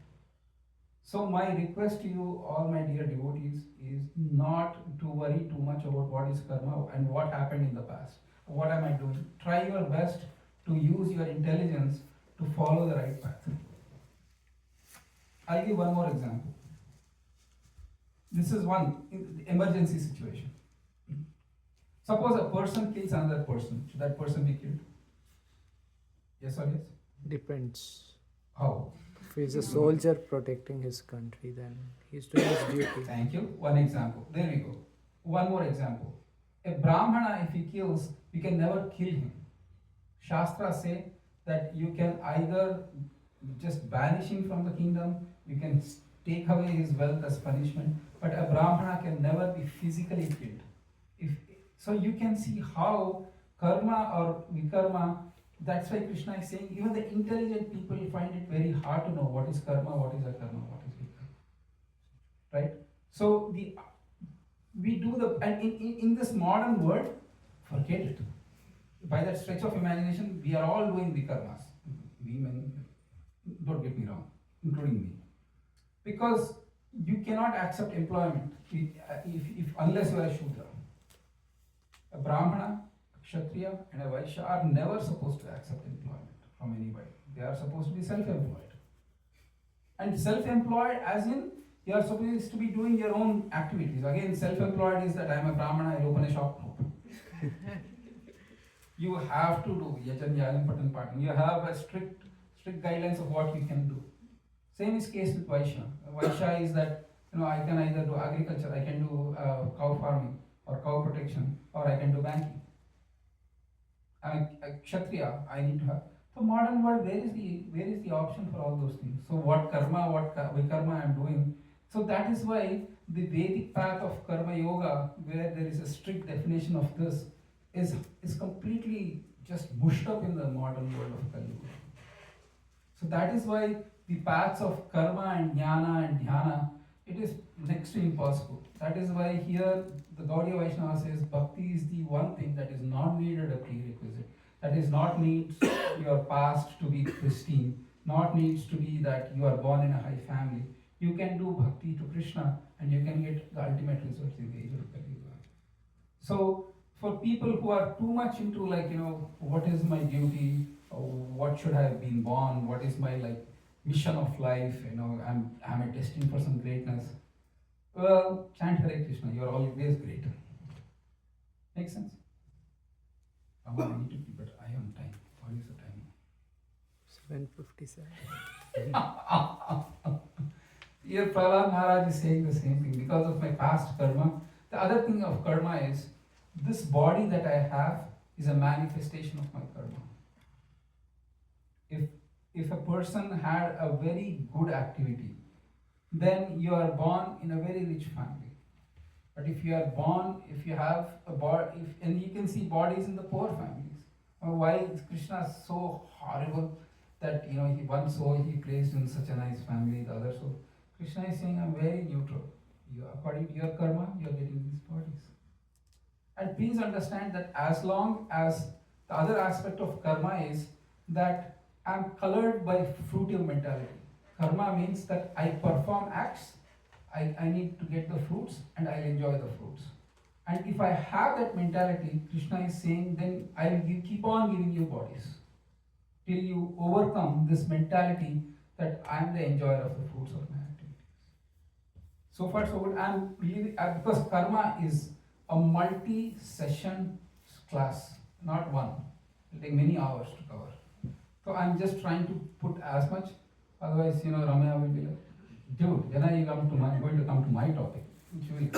So my request to you, all my dear devotees, is not to worry too much about what is karma and what happened in the past. What am I doing? Try your best to use your intelligence to follow the right path. I'll give one more example. This is one emergency situation. Suppose a person kills another person. Should that person be killed? Yes or yes? Depends. How? If he's a soldier protecting his country, then he's doing his duty. Thank you. One example. There we go. One more example. A Brahmana, if he kills, we can never kill him. Shastras say that you can either just banish him from the kingdom, you can take away his wealth as punishment, but a Brahmana can never be physically killed. So you can see how karma or vikarma, that's why Krishna is saying even the intelligent people find it very hard to know what is karma, what is akarma, what is vikarma. Right? So we do and in this modern world, forget it. By that stretch of imagination, we are all doing vikarmas. Women, don't get me wrong, including me. Because you cannot accept employment if unless you are a Shudra. A Brahmana, a Kshatriya and a Vaishya are never supposed to accept employment from anybody. They are supposed to be self-employed. And self-employed as in, you are supposed to be doing your own activities. Again, self-employed is that I am a Brahmana, I open a shop. You have to do Yajan Yalam Patan Patan. You have a strict guidelines of what you can do. Same is case with Vaishya. Vaishya is that I can either do agriculture, I can do cow farming or cow protection, or I can do banking. I'm a Kshatriya, I need to have So modern world, where is the option for all those things? So what karma, vikarma I am doing? So that is why the Vedic path of karma yoga, where there is a strict definition of this, is completely just mushed up in the modern world of Kali Yuga. So that is why the paths of karma and jnana and dhyana, it is next to impossible. That is why here the Gaudiya Vaishnava says bhakti is the one thing that is not needed a prerequisite. That is not needs your past to be pristine, not needs to be that you are born in a high family. You can do bhakti to Krishna and you can get the ultimate results in the age of Kali Yuga. So for people who are too much into what is my duty, what should I have been born, what is my mission of life, am I destined for some greatness? Well, chant Hare Krishna, you are always great. Makes sense? I need to keep it. I am time. What is the time? 7:57. Here Prahlad Maharaj is saying the same thing. Because of my past karma, the other thing of karma is this body that I have is a manifestation of my karma. If a person had a very good activity, then you are born in a very rich family. But if you are born, if you have a body, and you can see bodies in the poor families. Why is Krishna so horrible that he one soul he placed in such a nice family, the other soul? Krishna is saying, I'm very neutral. According to your karma, you are getting these bodies. And please understand that as long as the other aspect of karma is that I'm colored by fruitive mentality. Karma means that I perform acts, I need to get the fruits and I'll enjoy the fruits. And if I have that mentality, Krishna is saying, then I will keep on giving you bodies till you overcome this mentality that I am the enjoyer of the fruits of my activities. So far so good. I'm really, because karma is a multi-session class, not one. It will take many hours to cover. So I'm just trying to put as much, otherwise, Ramya will be like, dude, when are you going to come to my topic? Which will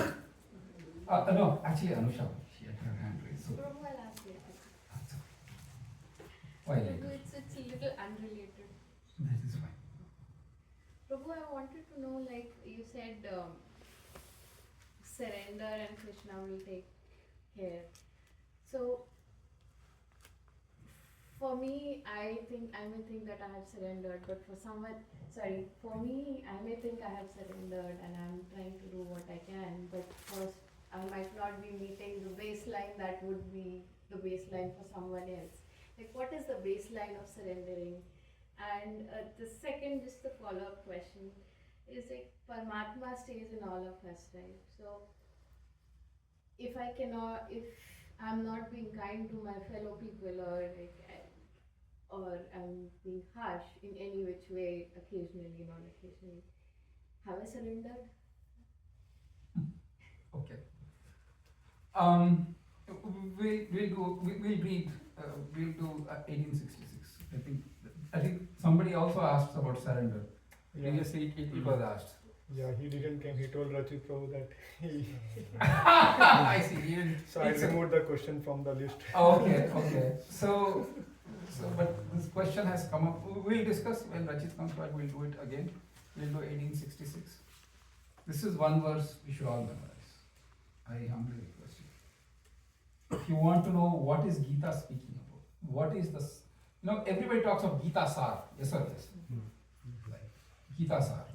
no, actually Anusha, she had her hand raised. So Prabhu, I'll ask later. that's okay. Why later? Prabhu, it's a little unrelated. That is fine. Prabhu, I wanted to know, you said surrender and Krishna will take care. So, for me, I may think that I have surrendered, but for me, I may think I have surrendered and I'm trying to do what I can, but first, I might not be meeting the baseline that would be the baseline for someone else. What is the baseline of surrendering? And the second, just the follow-up question, is Paramatma stays in all of us, right? So, if I'm not being kind to my fellow people or I'm being harsh in any which way, occasionally, not occasionally, have I surrendered? Okay. We'll do 1866. I think somebody also asked about surrender. Previously it was asked. Yeah, he didn't come. He told Rachit Prabhu that he. I see. So I removed the question from the list. Okay. So, but this question has come up. We'll discuss when Rachit comes back. We'll do it again. We'll do 1866. This is one verse we should all memorize. I humbly request you. If you want to know what is Gita speaking about, what is this? Everybody talks of Gita Sar. Yes or yes? Gita Sar.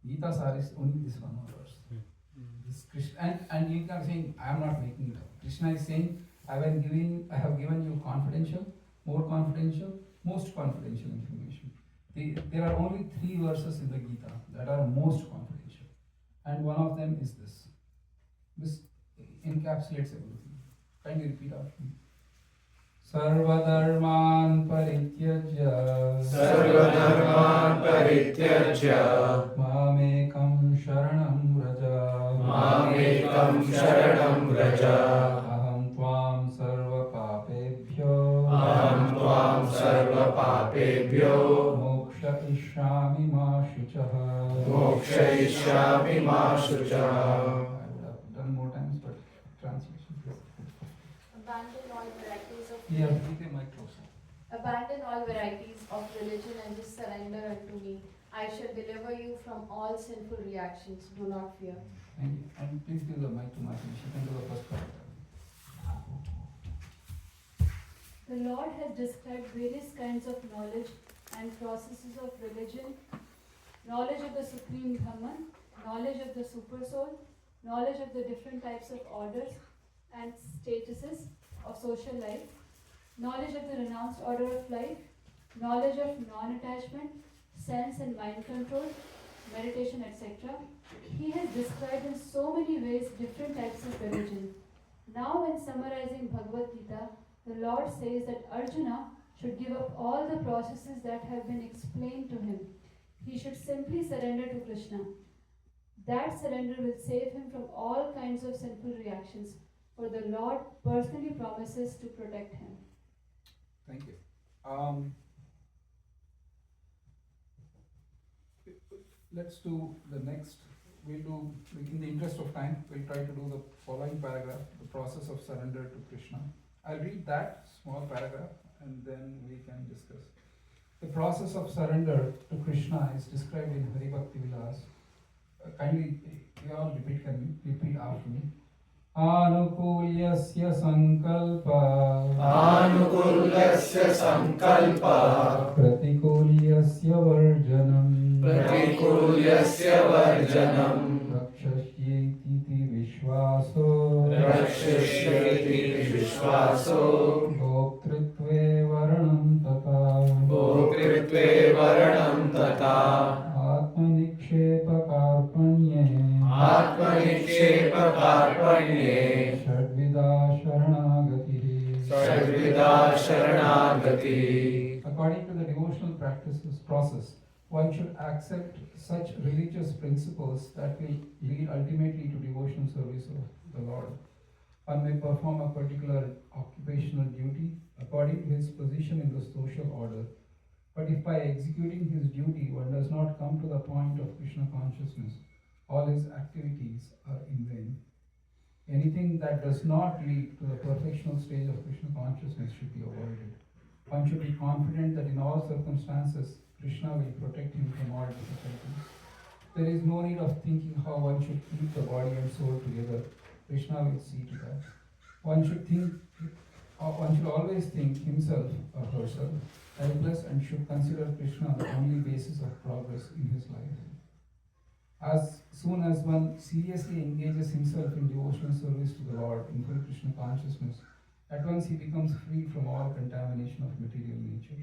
Gita Sar is only this one verse. This Krishna, and you are saying, I am not making it up. Krishna is saying, I have given you confidential, more confidential, most confidential information. There are only 3 verses in the Gita that are most confidential. And one of them is this. This encapsulates everything. Can you repeat after me? Sarvadharman parityajya Mamekam sharanam raja Aham tvam sarva papebhyo Moksha ishyami ma shuchah. I would have done more times, but translation please. Abandon all varieties of Yeah, keep your mic closer. abandon all varieties of religion and just surrender unto me. I shall deliver you from all sinful reactions. Do not fear. Thank you. And please give the mic to Martin. She can do the first part. The Lord has described various kinds of knowledge and processes of religion, knowledge of the Supreme Brahman, knowledge of the Supersoul, knowledge of the different types of orders and statuses of social life, knowledge of the renounced order of life, knowledge of non-attachment, sense and mind control, meditation, etc. He has described in so many ways different types of religion. Now, when summarizing Bhagavad Gita, the Lord says that Arjuna should give up all the processes that have been explained to him. He should simply surrender to Krishna. That surrender will save him from all kinds of sinful reactions, for the Lord personally promises to protect him. Thank you. Let's do the next. We'll do, in the interest of time, we'll try to do the following paragraph, the process of surrender to Krishna. I'll read that small paragraph and then we can discuss. The process of surrender to Krishna is described in Hari Bhakti Vilas. Kindly, you all repeat after me. Anukulyasya sankalpa Anukulyasya sankalpa Pratikulyasya varjanam Pratikulyasya varjanam Rakshashyeti vishvaso Rakshashyeti vishvaso Bhoktritve varanam tata Bhoktritve varanam tata Atmanikshepa karpanye Atmanikshepa karpanye Shadvida sharanagati Shadvida sharanagati. According to the devotional practices process, one should accept such religious principles that will lead ultimately to devotional service of the Lord. One may perform a particular occupational duty according to his position in the social order. But if by executing his duty one does not come to the point of Krishna consciousness, all his activities are in vain. Anything that does not lead to the perfectional stage of Krishna consciousness should be avoided. One should be confident that in all circumstances, Krishna will protect him from all difficulties. There is no need of thinking how one should keep the body and soul together. Krishna will see to that. One should always think himself or herself helpless and should consider Krishna the only basis of progress in his life. As soon as one seriously engages himself in devotional service to the Lord in full Krishna consciousness, at once he becomes free from all contamination of material nature.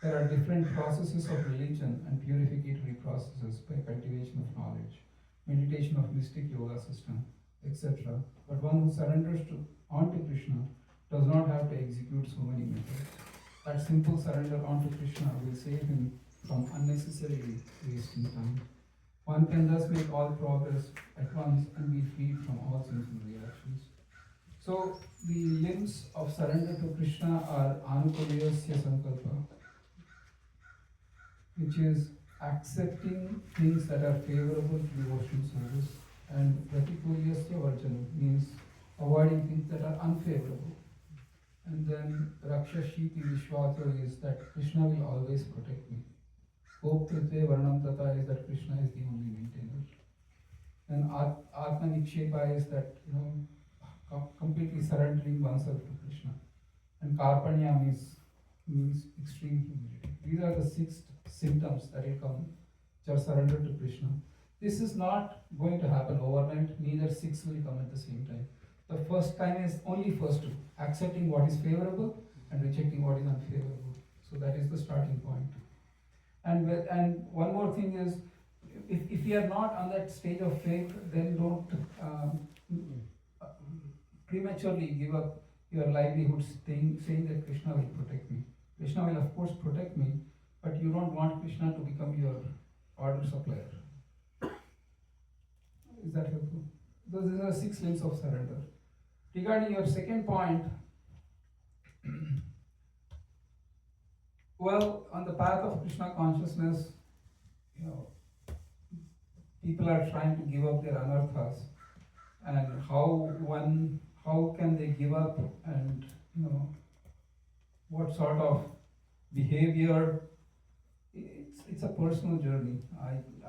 There are different processes of religion and purificatory processes by cultivation of knowledge, meditation of mystic yoga system, etc. But one who surrenders onto Krishna does not have to execute so many methods. That simple surrender onto Krishna will save him from unnecessarily wasting time. One can thus make all progress at once and be freed from all sinful reactions. So the limbs of surrender to Krishna are Anukulyasya Sankalpa, which is accepting things that are favorable to devotional service, and Pratikulyasya Varjanam means avoiding things that are unfavorable. And then Rakshashiti Vishwata is that Krishna will always protect me. Bhoktritve Varnam Tata is that Krishna is the only maintainer. And Atma Nikshepa is that, completely surrendering oneself to Krishna. And Karpanya means extreme humility. These are the 6 symptoms that will come which are surrender to Krishna. This is not going to happen overnight, neither 6 will come at the same time. The first time is only first 2, accepting what is favorable and rejecting what is unfavorable. So that is the starting point. And one more thing is, if you are not on that stage of faith, then don't prematurely give up your livelihood saying that Krishna will protect me. Krishna will of course protect me, but you don't want Krishna to become your order supplier. Is that helpful? Those are 6 limbs of surrender. Regarding your second point, well, on the path of Krishna consciousness, people are trying to give up their anarthas, and how can they give up, and what sort of behavior. It's a personal journey.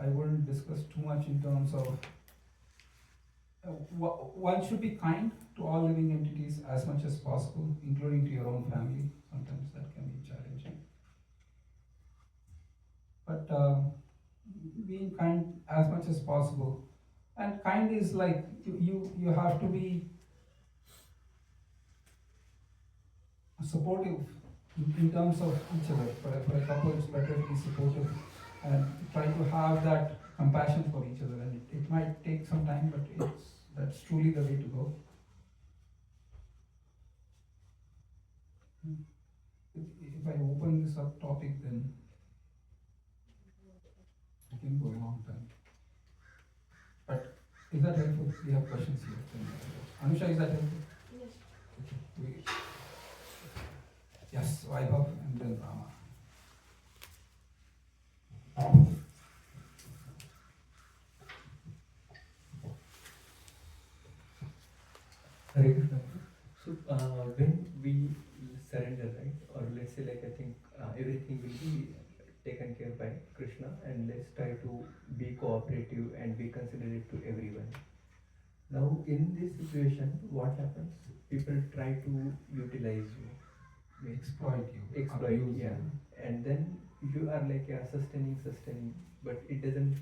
I wouldn't discuss too much in terms of one should be kind to all living entities as much as possible, including to your own family. Sometimes that can be challenging. But being kind as much as possible. And kind is like you have to be supportive in terms of each other. For a couple, it's better to be supportive and try to have that compassion for each other. And it might take some time, but that's truly the way to go. If I open this up topic, then I can go a long time. But is that helpful? We have questions here. Anusha, is that helpful? Yes. Okay. Yes, Vaibhav and then Rama. Hare Krishna. So when we surrender, right, or let's say like I think everything will be taken care by Krishna, and let's try to be cooperative and be considerate to everyone. Now in this situation, what happens? People try to utilize you, exploit you, abuse you, and then you are like sustaining, but it doesn't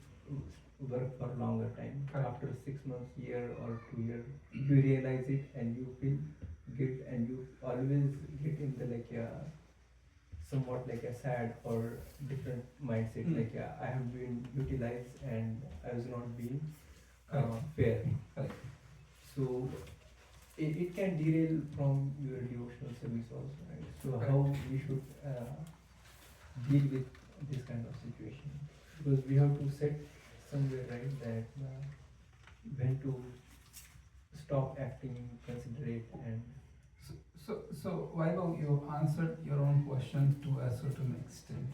work for longer time. Correct. After 6 months, year or 2 years, you realize it and you feel guilt, and you always get in the like somewhat like a sad or different mindset. Like I have been utilized and I was not being fair. So it can derail from your devotional service also, right? So how we should deal with this kind of situation, because we have to set somewhere, right, that when to stop acting considerate. And so Vaibhav, you answered your own question to a certain extent.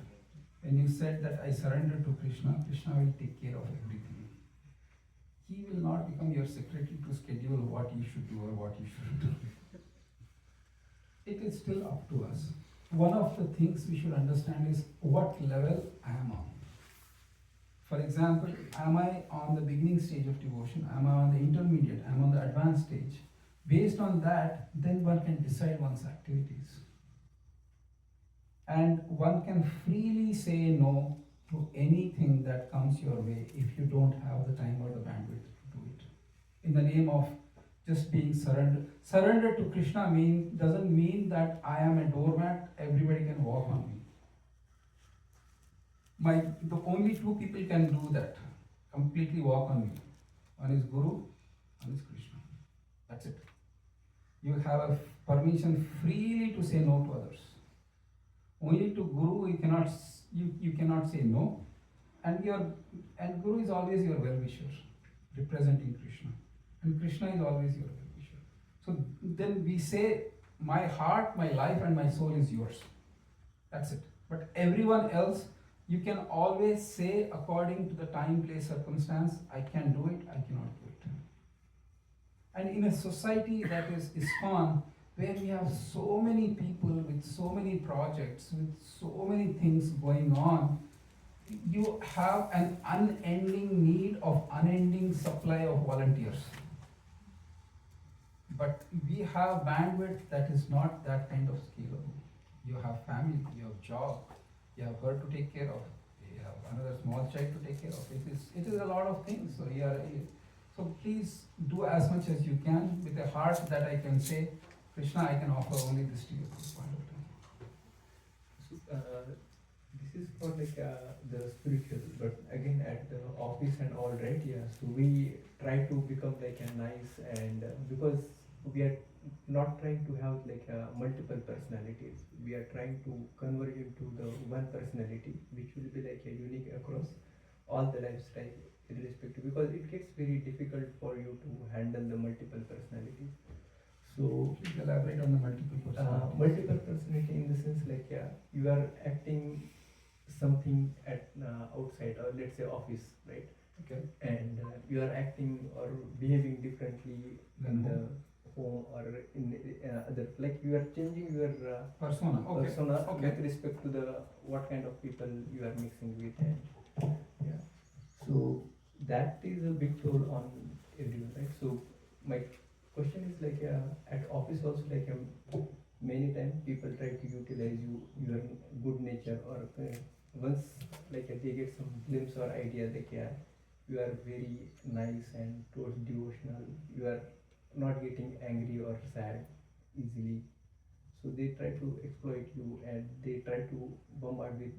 When you said that I surrender to Krishna, Krishna will take care of everything. He will not become your secretary to schedule what you should do or what you shouldn't do. It is still up to us. One of the things we should understand is what level I am on. For example, am I on the beginning stage of devotion? Am I on the intermediate? Am I on the advanced stage? Based on that, then one can decide one's activities. And one can freely say no to anything that comes your way if you don't have the time or the bandwidth to do it. In the name of just being surrendered. Surrender to Krishna doesn't mean that I am a doormat, everybody can walk on me. The only two people can do that, completely walk on me. One is Guru, one is Krishna. That's it. You have a permission freely to say no to others. Only to Guru you cannot say no, and Guru is always your well-wisher, representing Krishna, and Krishna is always your well-wisher. So then we say, my heart, my life, and my soul is yours. That's it. But everyone else, you can always say according to the time, place, circumstance, I can do it, I cannot do it. And in a society that is ISKCON, where we have so many people with so many projects, with so many things going on, you have an unending need of unending supply of volunteers. But we have bandwidth that is not that kind of scalable. You have family, you have job, you have her to take care of, you have another small child to take care of. It is a lot of things. So please do as much as you can with a heart that I can say, Krishna, I can offer only this to you at this point of time. So, this is for like the spiritual, but again at the office and all, right? Yeah. So we try to become like a nice, and because we are not trying to have like multiple personalities. We are trying to convert into the one personality, which will be like a unique across all the lifestyle, irrespective. Because it gets very difficult for you to handle the multiple personalities. So please elaborate on the multiple personality. Multiple personality in the sense like you are acting something at outside, or let's say office, right? Okay. And you are acting or behaving differently in the home or in other, like you are changing your Persona. Okay. persona Okay. with respect to the what kind of people you are mixing with, and yeah, so that is a big toll on everyone, right? So my question is like at office also, like many times people try to utilize your good nature, or once like they get some glimpse or idea like you are very nice and towards devotional, you are not getting angry or sad easily, so they try to exploit you and they try to bombard with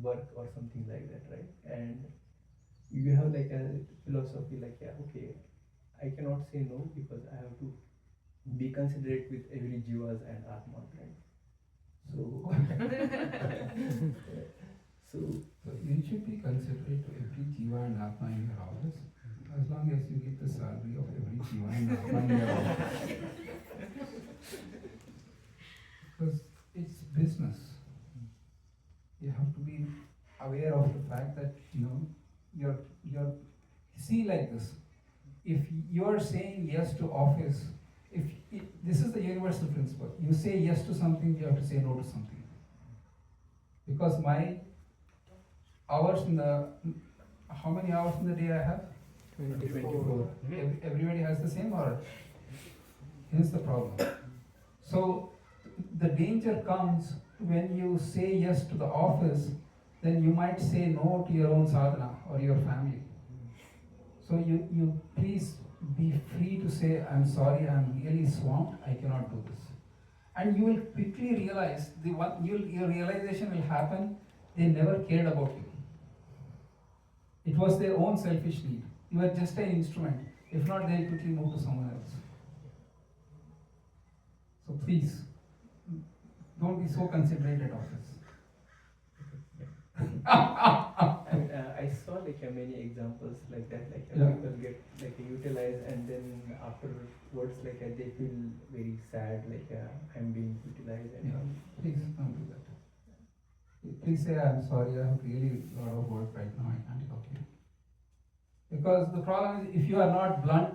work or something like that, right? And you have like a philosophy like okay, I cannot say no because I have to be considerate with every jivas and atma, right? So so So you should be considerate to every jiva and atma in your office, as long as you get the salary of every jiva and atma in your office. Because it's business. You have to be aware of the fact that you're see like this. If you're saying yes to office, this is the universal principle. You say yes to something, you have to say no to something. Because my hours in the how many hours in the day I have? 24. Everybody has the same, or here's the problem. So the danger comes when you say yes to the office, then you might say no to your own sadhana or your family. So you please be free to say, I'm sorry, I'm really swamped, I cannot do this. And you will quickly realize, your realization will happen, they never cared about you. It was their own selfish need. You are just an instrument. If not, they'll quickly move to someone else. So please, don't be so considerate at office. And I saw like many examples like that, like Yeah. people get like utilized and then afterwards like they feel very sad, like I'm being utilized and Yeah. Please don't do that. Please say, I'm sorry, I have really a lot of work right now, I can't help you. Because the problem is, if you are not blunt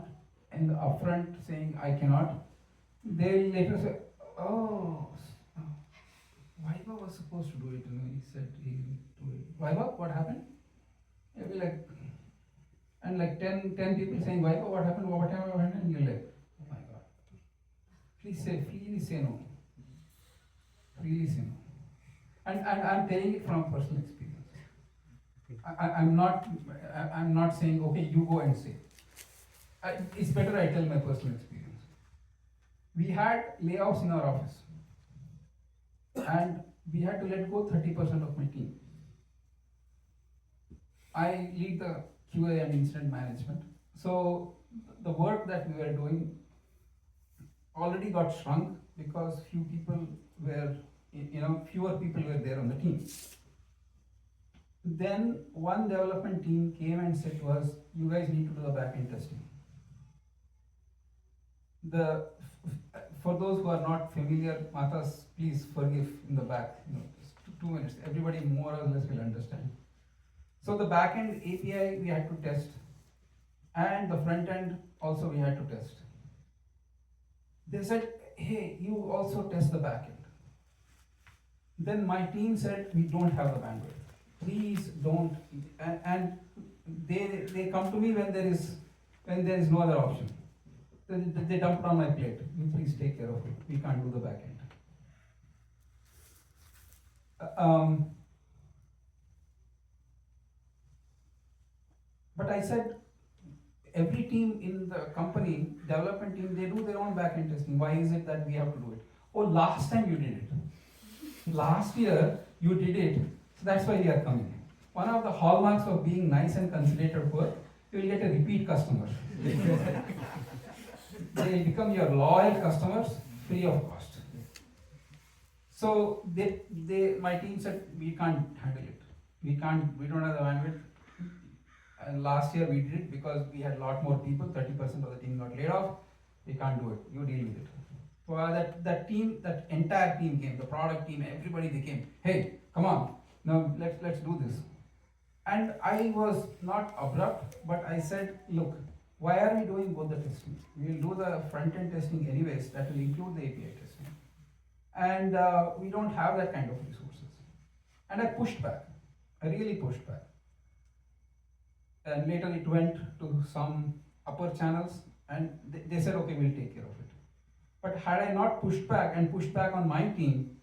and upfront saying, I cannot, they'll later say, oh, Vaiva was supposed to do it, he said he would do it. Vaiva, what happened? You'll be like, and like 10 people saying, Vaiva, what happened, what happened, and you're like, oh my God. Freely say no. Freely say no. And I'm telling it from personal experience. I'm not saying, okay, you go and say. It's better I tell my personal experience. We had layoffs in our office. And we had to let go 30% of my team. I lead the QA and incident management. So the work that we were doing already got shrunk because fewer people were there on the team. Then one development team came and said to us, you guys need to do the back-end testing. For those who are not familiar, Matas, please forgive in the back, just 2 minutes. Everybody more or less will understand. So the back-end API we had to test, and the front-end also we had to test. They said, hey, you also test the back-end. Then my team said, we don't have the bandwidth. Please don't, and they come to me when there is no other option. They dump it on my plate. You please take care of it. We can't do the back end. But I said, every team in the company, development team, they do their own back end testing. Why is it that we have to do it? Oh, last time you did it. Last year you did it. So that's why we are coming. One of the hallmarks of being nice and considerate at work, you will get a repeat customer. They become your loyal customers free of cost. So my team said, we can't handle it. We don't have the bandwidth. And last year we did it because we had a lot more people, 30% of the team got laid off. We can't do it. You deal with it. So that entire team came, the product team, everybody, they came. Hey, come on, now let's do this. And I was not abrupt, but I said, look, Why are we doing both the testing? We will do the front-end testing anyways, that will include the API testing. And we don't have that kind of resources. And I pushed back. I really pushed back. And later it went to some upper channels and they said, okay, we'll take care of it. But had I not pushed back and pushed back on my team,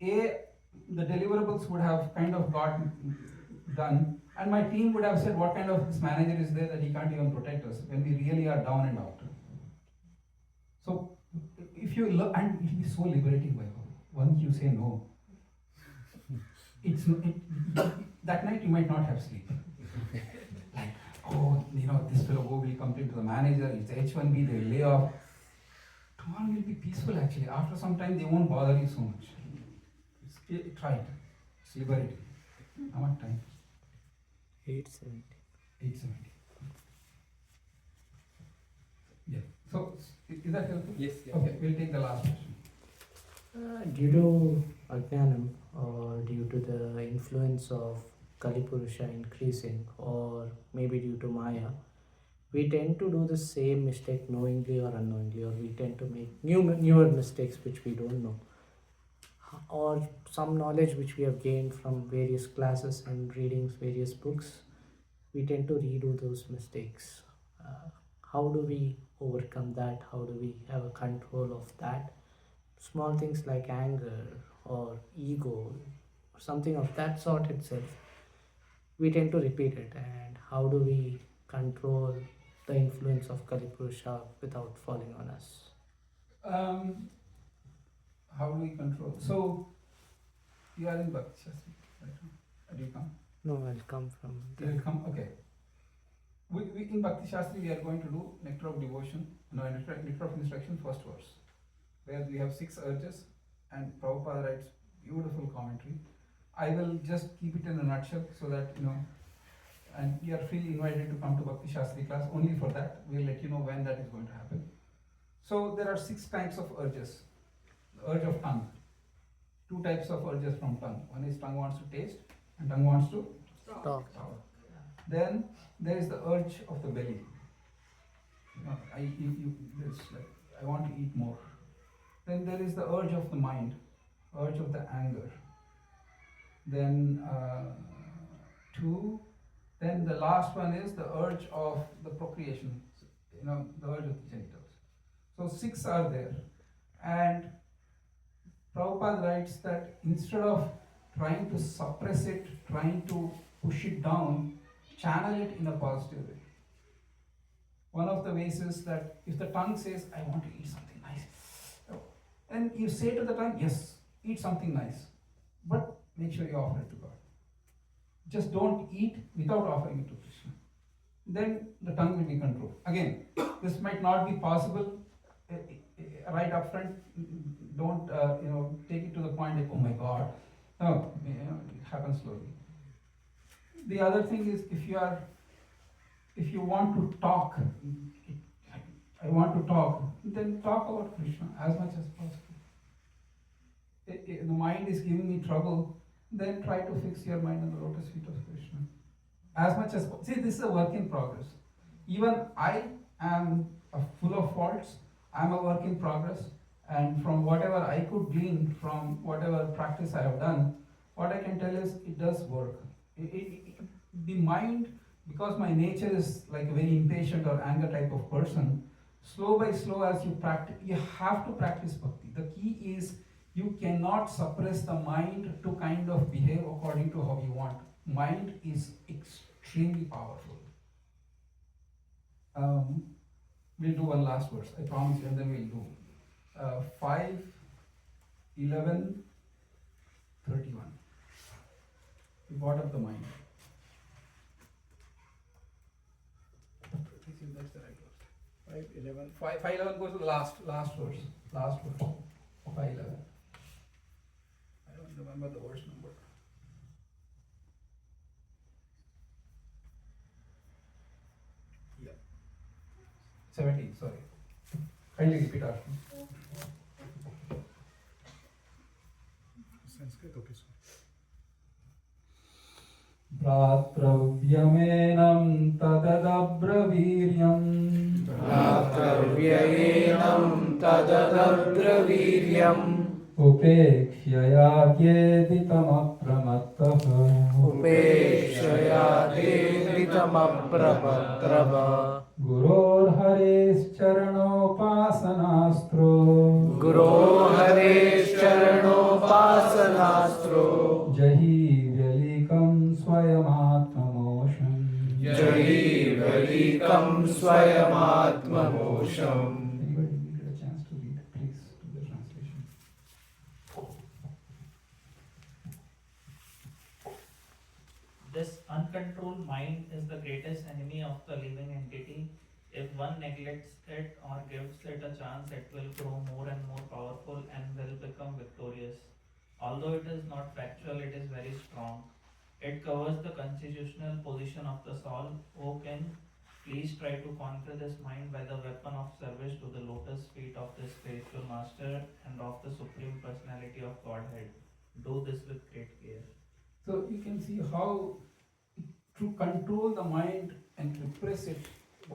the deliverables would have kind of got done, and my team would have said, what kind of this manager is there that he can't even protect us when we really are down and out. So if you look, and it will be so liberating, by once you say no, that night you might not have sleep. Like, oh, this fellow will complain to the manager, it's H1B, they will lay off. Tomorrow will be peaceful actually. After some time, they won't bother you so much. Try it. It's liberating. How much time? 8:70. 8:70. Yeah. So, is that helpful? Yes. Okay, we'll take the last question. Due to Ajnanam or due to the influence of Kalipurusha increasing or maybe due to Maya, we tend to do the same mistake knowingly or unknowingly, or we tend to make newer mistakes which we don't know, or some knowledge which we have gained from various classes and readings, various books, we tend to redo those mistakes. How do we overcome that? How do we have a control of that? Small things like anger or ego, or something of that sort itself, we tend to repeat it. And how do we control the influence of Kalipurusha without falling on us? How do we control? So, you are in Bhakti Shastri, right? Do you come? No, I'll come from. You will come? Okay. We in Bhakti Shastri, we are going to do Nectar of Devotion, Nectar of Instruction, first verse, where we have 6 urges, and Prabhupada writes beautiful commentary. I will just keep it in a nutshell so that, and you are freely invited to come to Bhakti Shastri class only for that. We'll let you know when that is going to happen. So there are 6 types of urges. The urge of tongue. 2 types of urges from tongue. One is tongue wants to taste and tongue wants to talk. Then there is the urge of the belly. I want to eat more. Then there is the urge of the mind, urge of the anger. Then 2. Then the last one is the urge of the procreation, the urge of the genitals. So 6 are there. And Prabhupada writes that instead of trying to suppress it, trying to push it down, channel it in a positive way. One of the ways is that if the tongue says, I want to eat something nice, and you say to the tongue, yes, eat something nice, but make sure you offer it to God. Just don't eat without offering it to Krishna. Then the tongue will be controlled. Again, this might not be possible right up front. Don't take it to the point like, oh my God. No, it happens slowly. The other thing is, if you want to talk, I want to talk, then talk about Krishna as much as possible. If the mind is giving me trouble, then try to fix your mind on the lotus feet of Krishna. As much as, see, this is a work in progress. Even I am full of faults, I am a work in progress, and from whatever I could glean from whatever practice I have done, what I can tell is it does work. The mind, because my nature is like a very impatient or anger type of person, slow by slow as you practice, you have to practice bhakti. The key is you cannot suppress the mind to kind of behave according to how you want. Mind is extremely powerful. We'll do one last verse, I promise you, and then we'll do 5, 11, 31. We brought up the mind. That's the right verse. 5:11. 5:11 goes to the last verse. Last verse. 5:11. I don't remember the verse number. Yeah. 17. Sorry. Kindly repeat after me. Sanskrit, okay, sir. Pratravyamenam tadadabraviryam Pratravyayenam tadadabraviryam Upekhyayadyeditamapramataha Upekshayadeditamapramatrava Guror Hares Charanopasanaastro Guru Hare Charanopasanastro Jahi Vyalikam Swayamatmamosham Jahi Valikam Swayamatmamosham. Anybody will get a chance to read, please do the translation. This uncontrolled mind is the greatest enemy of the living entity. If one neglects it or gives it a chance, it will grow more and more powerful and will become victorious. Although it is not factual, it is very strong. It covers the constitutional position of the soul. O king, please try to conquer this mind by the weapon of service to the lotus feet of the spiritual master and of the supreme personality of Godhead. Do this with great care. So you can see how to control the mind and repress it,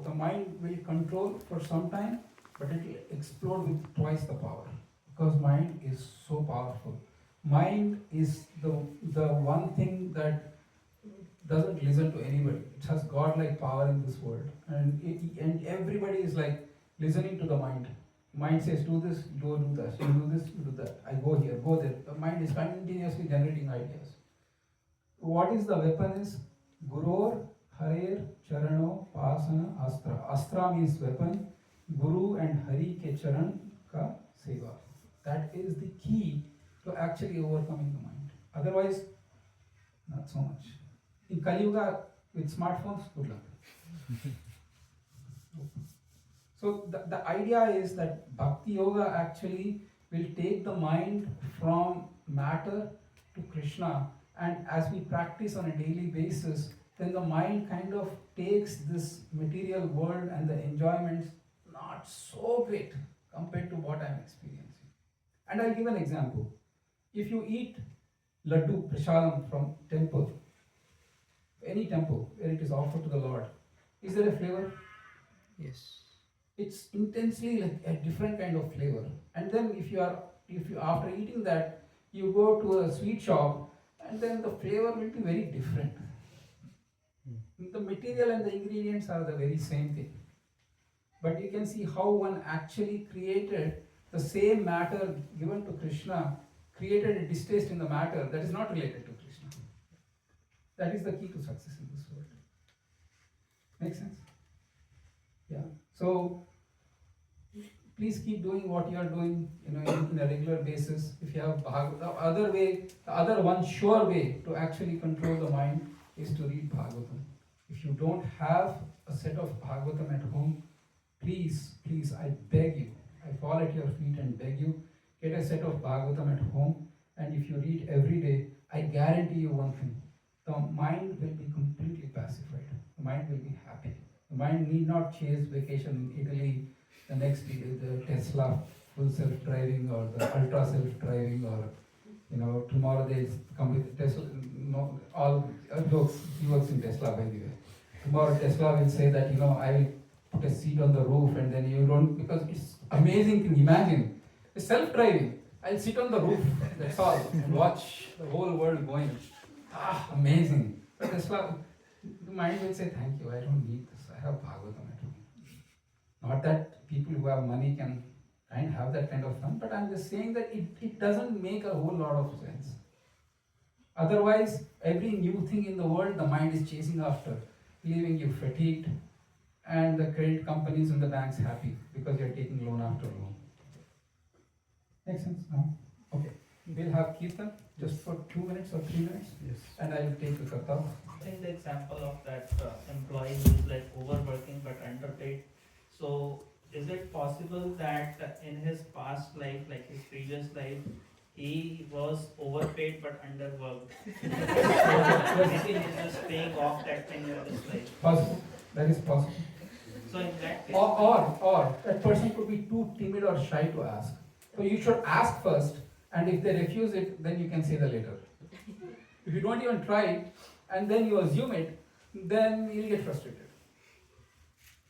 the mind will control for some time, but it will explode with twice the power because mind is so powerful. Mind is the one thing that doesn't listen to anybody. It has godlike power in this world, and everybody is like listening to the mind. Mind says, do this, do that. You do this, you do that. I go here, go there. The mind is continuously generating ideas. What is the weapon is Gurur Harer Charano Pasana Astra. Astra means weapon. Guru and Hari ke charan ka seva. That is the key to actually overcoming the mind. Otherwise, not so much. In Kali Yuga, with smartphones, good luck. So the idea is that Bhakti Yoga actually will take the mind from matter to Krishna, and as we practice on a daily basis, then the mind kind of takes this material world and the enjoyments not so great compared to what I'm experiencing. And I'll give an example. If you eat laddu, prasadam from temple, any temple where it is offered to the Lord, is there a flavor? Yes. It's intensely like a different kind of flavor. And then if you after eating that, you go to a sweet shop, and then the flavor will be very different. The material and the ingredients are the very same thing. But you can see how one actually created the same matter given to Krishna, created a distaste in the matter that is not related to Krishna. That is the key to success in this world. Make sense? Yeah. So please keep doing what you are doing, in a regular basis. If you have the other one sure way to actually control the mind is to read Bhagavatam. If you don't have a set of Bhagavatam at home, please, I beg you, I fall at your feet and beg you, get a set of Bhagavatam at home, and if you read every day, I guarantee you one thing, the mind will be completely pacified. The mind will be happy. The mind need not chase vacation in Italy, the next the Tesla full self-driving or the ultra self-driving, or tomorrow they come with Tesla. No, all jokes. He works in Tesla, by the way. Tomorrow Tesla will say that I will put a seat on the roof, and then you don't, because it's amazing thing. Imagine it's self-driving. I'll sit on the roof. That's all, and watch the whole world going. Amazing. But Tesla, the mind will say, thank you. I don't need this. I have Bhagavatam at home. Not that people who have money can have that kind of fun, but I'm just saying that it doesn't make a whole lot of sense. Otherwise, every new thing in the world, the mind is chasing after, leaving you fatigued, and the credit companies and the banks happy because you're taking loan after loan. Makes sense? No? Okay. We'll have Kirtan just for 2 minutes or 3 minutes. Yes. And I will take the kata. In the example of that employee who is like overworking but underpaid, so is it possible that in his past life, like his previous life, he was overpaid but underworked? So maybe he's just paying off that thing in this life. Possible. That is possible. So in that case, Or that person could be too timid or shy to ask. So you should ask first, and if they refuse it, then you can say the later. If you don't even try, and then you assume it, then you'll get frustrated.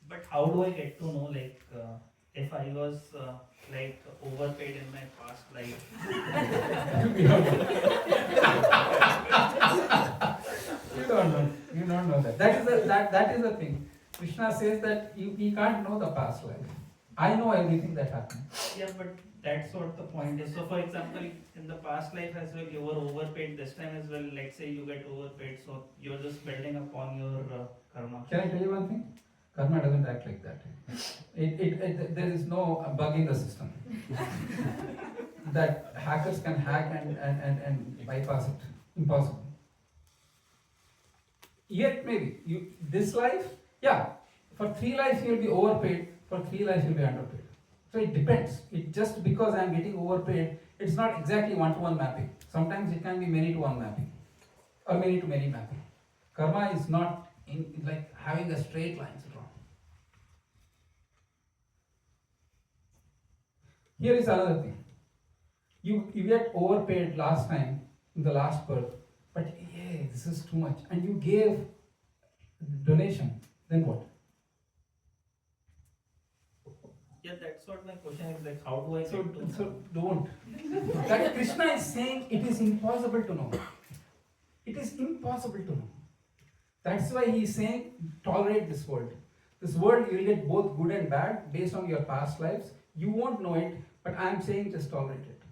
But how do I get to know, like, if I was like overpaid in my past life? You don't know. You don't know that. That is the thing. Krishna says that you can't know the past life. I know everything that happened. Yeah, but that's what the point is. So, for example, in the past life as well, you were overpaid. This time as well, let's say you get overpaid, so you're just building upon your karma. Can I tell you one thing? Karma doesn't act like that. There is no bug in the system that hackers can hack and bypass it. Impossible. Yet maybe this life, yeah, for 3 lives you'll be overpaid, for 3 lives you'll be underpaid. So it depends. It just because I'm getting overpaid, it's not exactly one-to-one mapping. Sometimes it can be many-to-one mapping or many-to-many mapping. Karma is not in like having a straight line. Here is another thing. You get overpaid last time in the last birth, but yeah, this is too much, and you gave donation. Then what? Yeah, that's what my question is, like, how do I So get to know? don't. That Krishna is saying it is impossible to know. It is impossible to know. That's why he is saying tolerate this world. This world you will get both good and bad based on your past lives. You won't know it, but I am saying just tolerate it.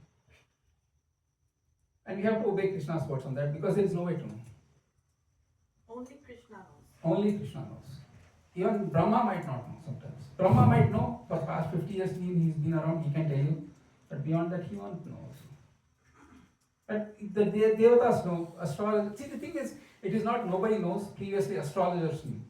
And we have to obey Krishna's words on that because there is no way to know. Only Krishna knows. Only Krishna knows. Even Brahma might not know sometimes. Brahma might know, for past 50 years he's been around, he can tell you, but beyond that he won't know also. But the Devatas know, astrologers. See, the thing is, it is not nobody knows. Previously astrologers knew.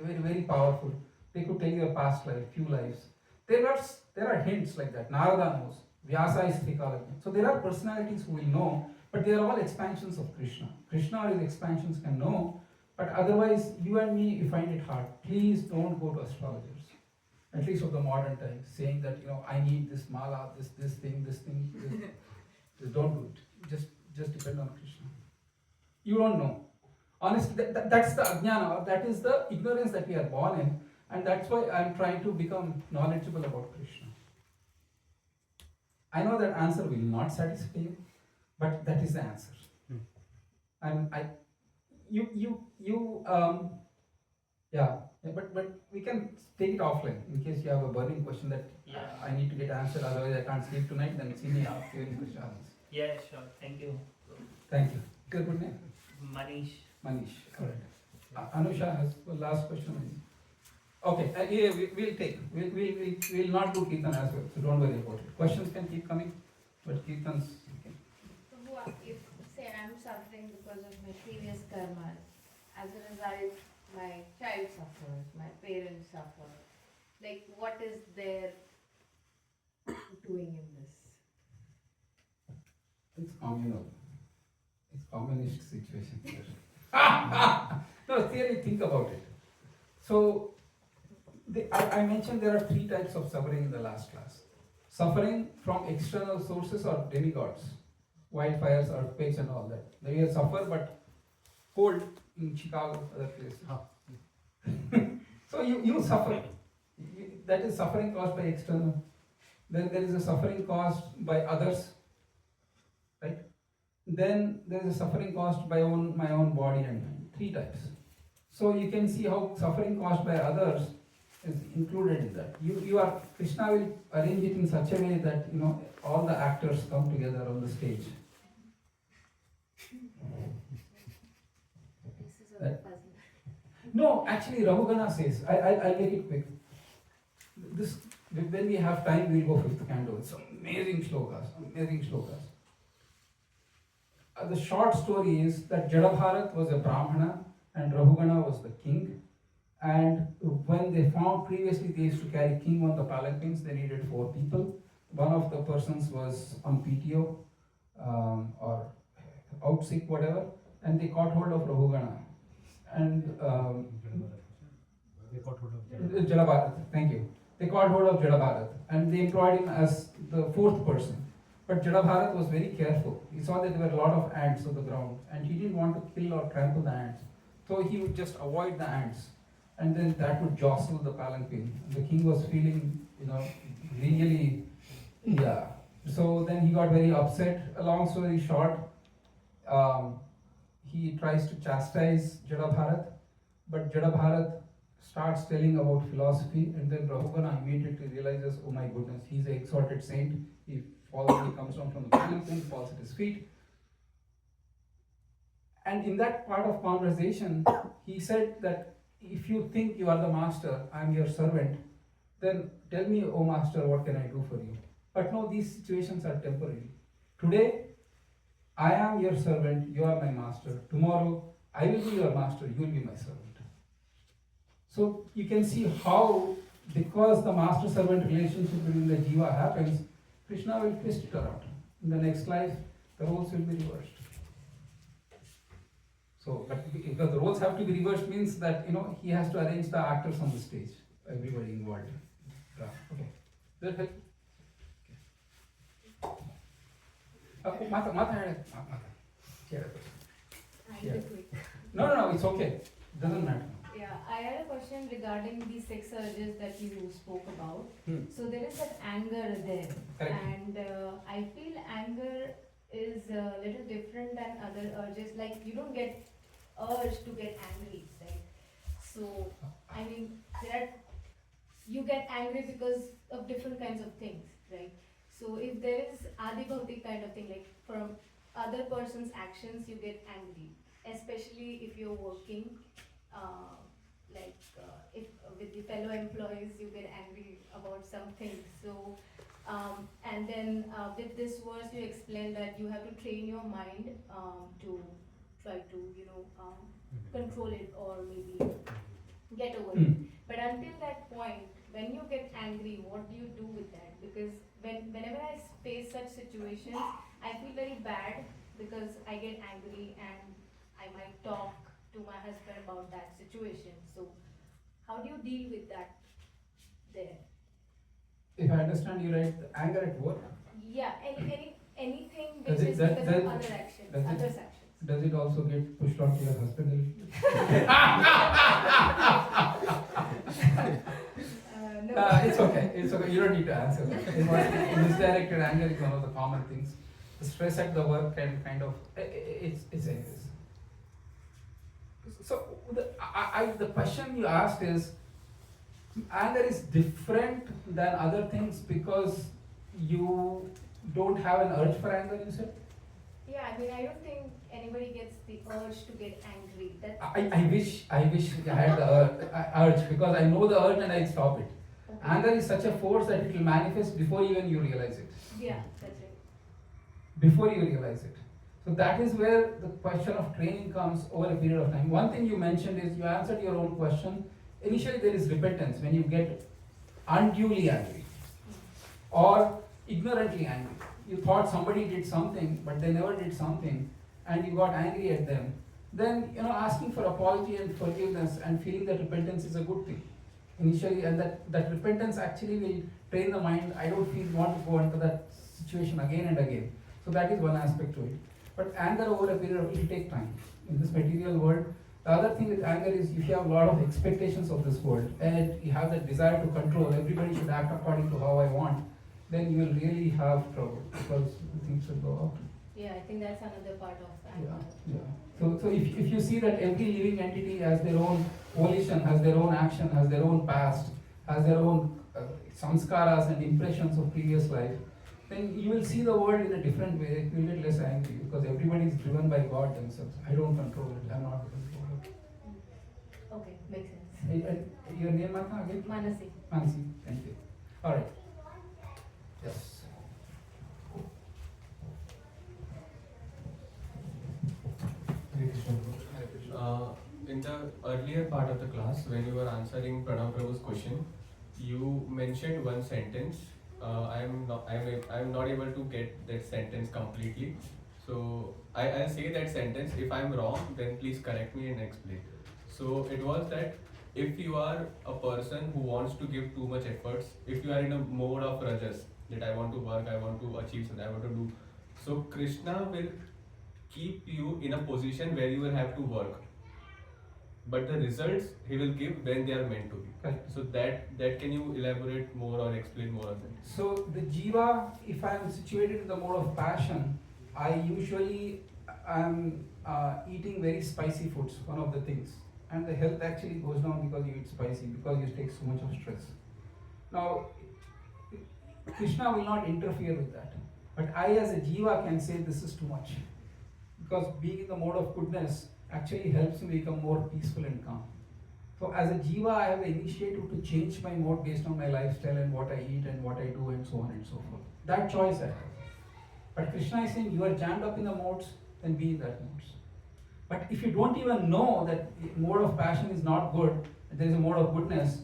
Very, very powerful. They could tell you a past life, few lives. There are hints like that. Narada knows. Vyasa is Trikala. So there are personalities who will know, but they are all expansions of Krishna. Krishna or his expansions can know, but otherwise you and me, we find it hard. Please don't go to astrologers, at least of the modern times, saying that, I need this mala, this thing. Just don't do it. Just depend on Krishna. You don't know. Honestly, that's the ajnana, or that is the ignorance that we are born in, and that's why I am trying to become knowledgeable about Krishna. I know that answer will not satisfy you, but that is the answer. But we can take it offline in case you have a burning question that I need to get answered. Otherwise, I can't sleep tonight. Then see me ask you any questions. Yeah, sure. Thank you. Thank you. Your good name? Manish. Manish. All right. Anusha has one last question. Okay. We'll not do Kirtan as well. So don't worry about it. Questions can keep coming, but Kirtans. Okay. So if say I'm suffering because of my previous karmas, as a result, my child suffers, my parents suffer. Like, what is their doing in this? It's communal. It's communist situation here. No, really think about it. So, I mentioned there are 3 types of suffering in the last class. Suffering from external sources or demigods, wildfires, earthquakes and all that. They will suffer but cold in Chicago, other places. So you suffer. That is suffering caused by external. Then there is a suffering caused by others, right? Then there is a suffering caused by my own body and mind. 3 types. So you can see how suffering caused by others is included in that. Krishna will arrange it in such a way that all the actors come together on the stage. No, actually Rahugana says, I'll make it quick. When we have time, we'll go 5th canto. It's amazing shlokas. The short story is that Jadabharat was a Brahmana and Rahugana was the king. And when they found previously they used to carry king on the palanquins, they needed 4 people. One of the persons was on PTO or out sick, whatever, and they caught hold of Rahugana. And they caught hold of Jadabharat, thank you. They caught hold of Jadabharat and they employed him as the 4th person. But Jadabharat was very careful. He saw that there were a lot of ants on the ground and he didn't want to kill or trample the ants. So he would just avoid the ants and then that would jostle the palanquin. The king was feeling, really, yeah. So then he got very upset. A long story short, he tries to chastise Jadabharat, but Jadabharat starts telling about philosophy, and then Rahugana immediately realizes, oh my goodness, he's an exalted saint. He comes down from the palanquin, falls at his feet. And in that part of conversation, he said that if you think you are the master, I am your servant, then tell me, oh master, what can I do for you? But no, these situations are temporary. Today, I am your servant, you are my master. Tomorrow, I will be your master, you will be my servant. So you can see how, because the master-servant relationship between the jiva happens, Krishna will twist it around. In the next life, the roles will be reversed. So, but because the roles have to be reversed means that, he has to arrange the actors on the stage, everybody involved. Yeah. Okay. Does that help? No, it's okay. Doesn't matter. Yeah, I had a question regarding the 6 urges that you spoke about. So there is that anger there. Correct. And I feel anger is a little different than other urges. Like you don't get urge to get angry, right? So, I mean, you get angry because of different kinds of things, right? So if there is adibhauti kind of thing, like from other person's actions, you get angry, especially if you're working, if with the fellow employees, you get angry about something. So, and then with this verse, you explain that you have to train your mind to try to, control it or maybe get over it. But until that point, when you get angry, what do you do with that? Because whenever I face such situations, I feel very bad because I get angry and I might talk to my husband about that situation. So how do you deal with that there? If I understand you right, the anger at work. Yeah, anything which is because of other actions, others' actions. Does it also get pushed on to your husband? No. It's okay. You don't need to answer that. Misdirected anger is one of the common things. The stress at the work can kind of, it's anyways. So the question you asked is, anger is different than other things because you don't have an urge for anger, you said? Yeah, I mean, I don't think anybody gets the urge to get angry. I wish I had the urge because I know the urge and I stop it. Okay. Anger is such a force that it will manifest before even you realize it. Yeah, that's it. Before you realize it. So that is where the question of training comes over a period of time. One thing you mentioned is, you answered your own question. Initially there is repentance when you get unduly angry or ignorantly angry. You thought somebody did something, but they never did something, and you got angry at them. Then, asking for apology and forgiveness and feeling that repentance is a good thing initially, and that repentance actually will train the mind. I don't want to go into that situation again and again. So that is one aspect to it. But anger over a period it will take time. In this material world, the other thing with anger is, if you have a lot of expectations of this world and you have that desire to control, everybody should act according to how I want, then you will really have trouble because things will go up. Yeah, I think that's another part of anger. Yeah. So if you see that every living entity has their own volition, has their own action, has their own past, has their own samskaras and impressions of previous life, then you will see the world in a different way. You will get less angry because everybody is driven by God themselves. I don't control it. I'm not the controller. Okay, makes sense. Your name, Martha, again? Manasi. Manasi, thank you. All right. Yes. In the earlier part of the class, when you were answering Pranav Prabhu's question, you mentioned one sentence. I am not able to get that sentence completely. So I'll say that sentence. If I'm wrong, then please correct me and explain. So it was that if you are a person who wants to give too much efforts, if you are in a mode of rajas, that I want to work, I want to achieve something, I want to do. So Krishna will keep you in a position where you will have to work, but the results he will give when they are meant to be. Correct. So that can you elaborate more or explain more on that? So the jiva, if I am situated in the mode of passion, I usually am eating very spicy foods, one of the things. And the health actually goes down because you eat spicy, because you take so much of stress. Now, Krishna will not interfere with that. But I as a jiva can say this is too much. Because being in the mode of goodness actually helps me become more peaceful and calm. So as a jiva, I have the initiative to change my mode based on my lifestyle and what I eat and what I do and so on and so forth. That choice I have. But Krishna is saying you are jammed up in the modes, then be in that modes. But if you don't even know that the mode of passion is not good, there is a mode of goodness,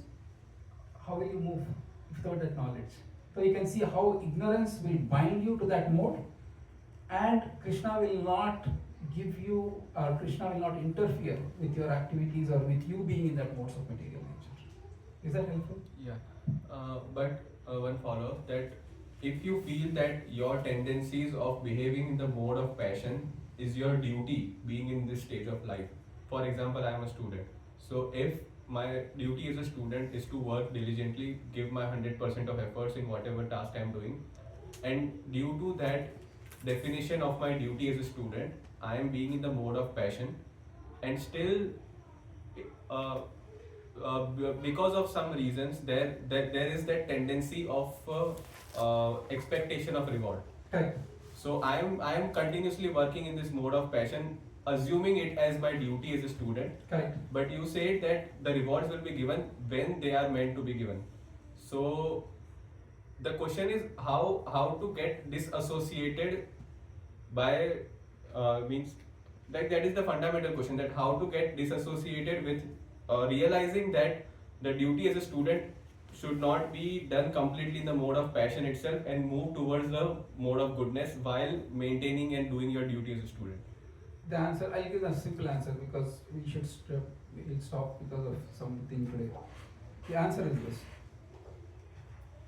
how will you move without that knowledge? So you can see how ignorance will bind you to that mode, and Krishna will not give you, Krishna will not interfere with your activities or with you being in that modes of material nature. Is that helpful? Yeah. But one follow-up, that if you feel that your tendencies of behaving in the mode of passion is your duty being in this stage of life. For example, I am a student. So if my duty as a student is to work diligently, give my 100% of efforts in whatever task I am doing, and due to that definition of my duty as a student, I am being in the mode of passion, and still because of some reasons there is that tendency of expectation of reward. Correct. So I am continuously working in this mode of passion, assuming it as my duty as a student. Correct. But you say that the rewards will be given when they are meant to be given. So the question is how to get disassociated by means that is the fundamental question, that how to get disassociated with realizing that the duty as a student should not be done completely in the mode of passion itself, and move towards the mode of goodness while maintaining and doing your duty as a student. The answer, I'll give a simple answer because we'll stop because of something today. The answer is this.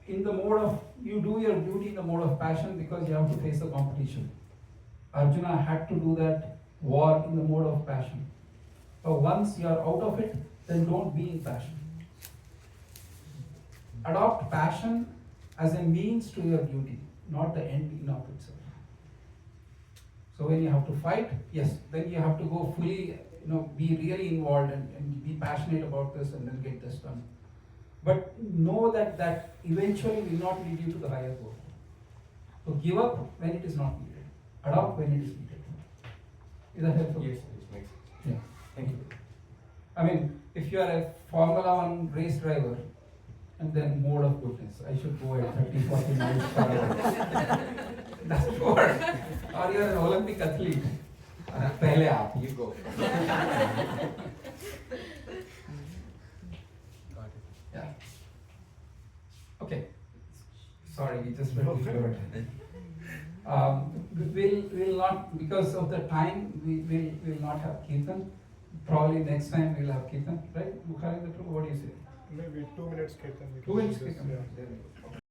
In the mode of, you do your duty in the mode of passion because you have to face the competition. Arjuna had to do that war in the mode of passion. But once you are out of it, then don't be in passion. Adopt passion as a means to your duty, not the end in of itself. So when you have to fight, yes, then you have to go fully, be really involved and be passionate about this and then get this done. But know that eventually will not lead you to the higher goal. So give up when it is not needed. Adopt when it is needed. Is that helpful? Yes, it makes sense. Yeah. Thank you. I mean, if you are a Formula 1 race driver, and then mode of goodness, I should go at 30-40 miles per hour. That's work. Or you are an Olympic athlete. Pehle aap, you go. Got it. Yeah. Okay. Sorry, we just went forward. We'll not, because of the time, we'll not have Kirtan. Probably next time we'll have Kirtan, right? Mukharendra Prabhu, what do you say? Maybe 2 minutes, Ketan. 2 minutes, Kirtan. Kirtan. There we go.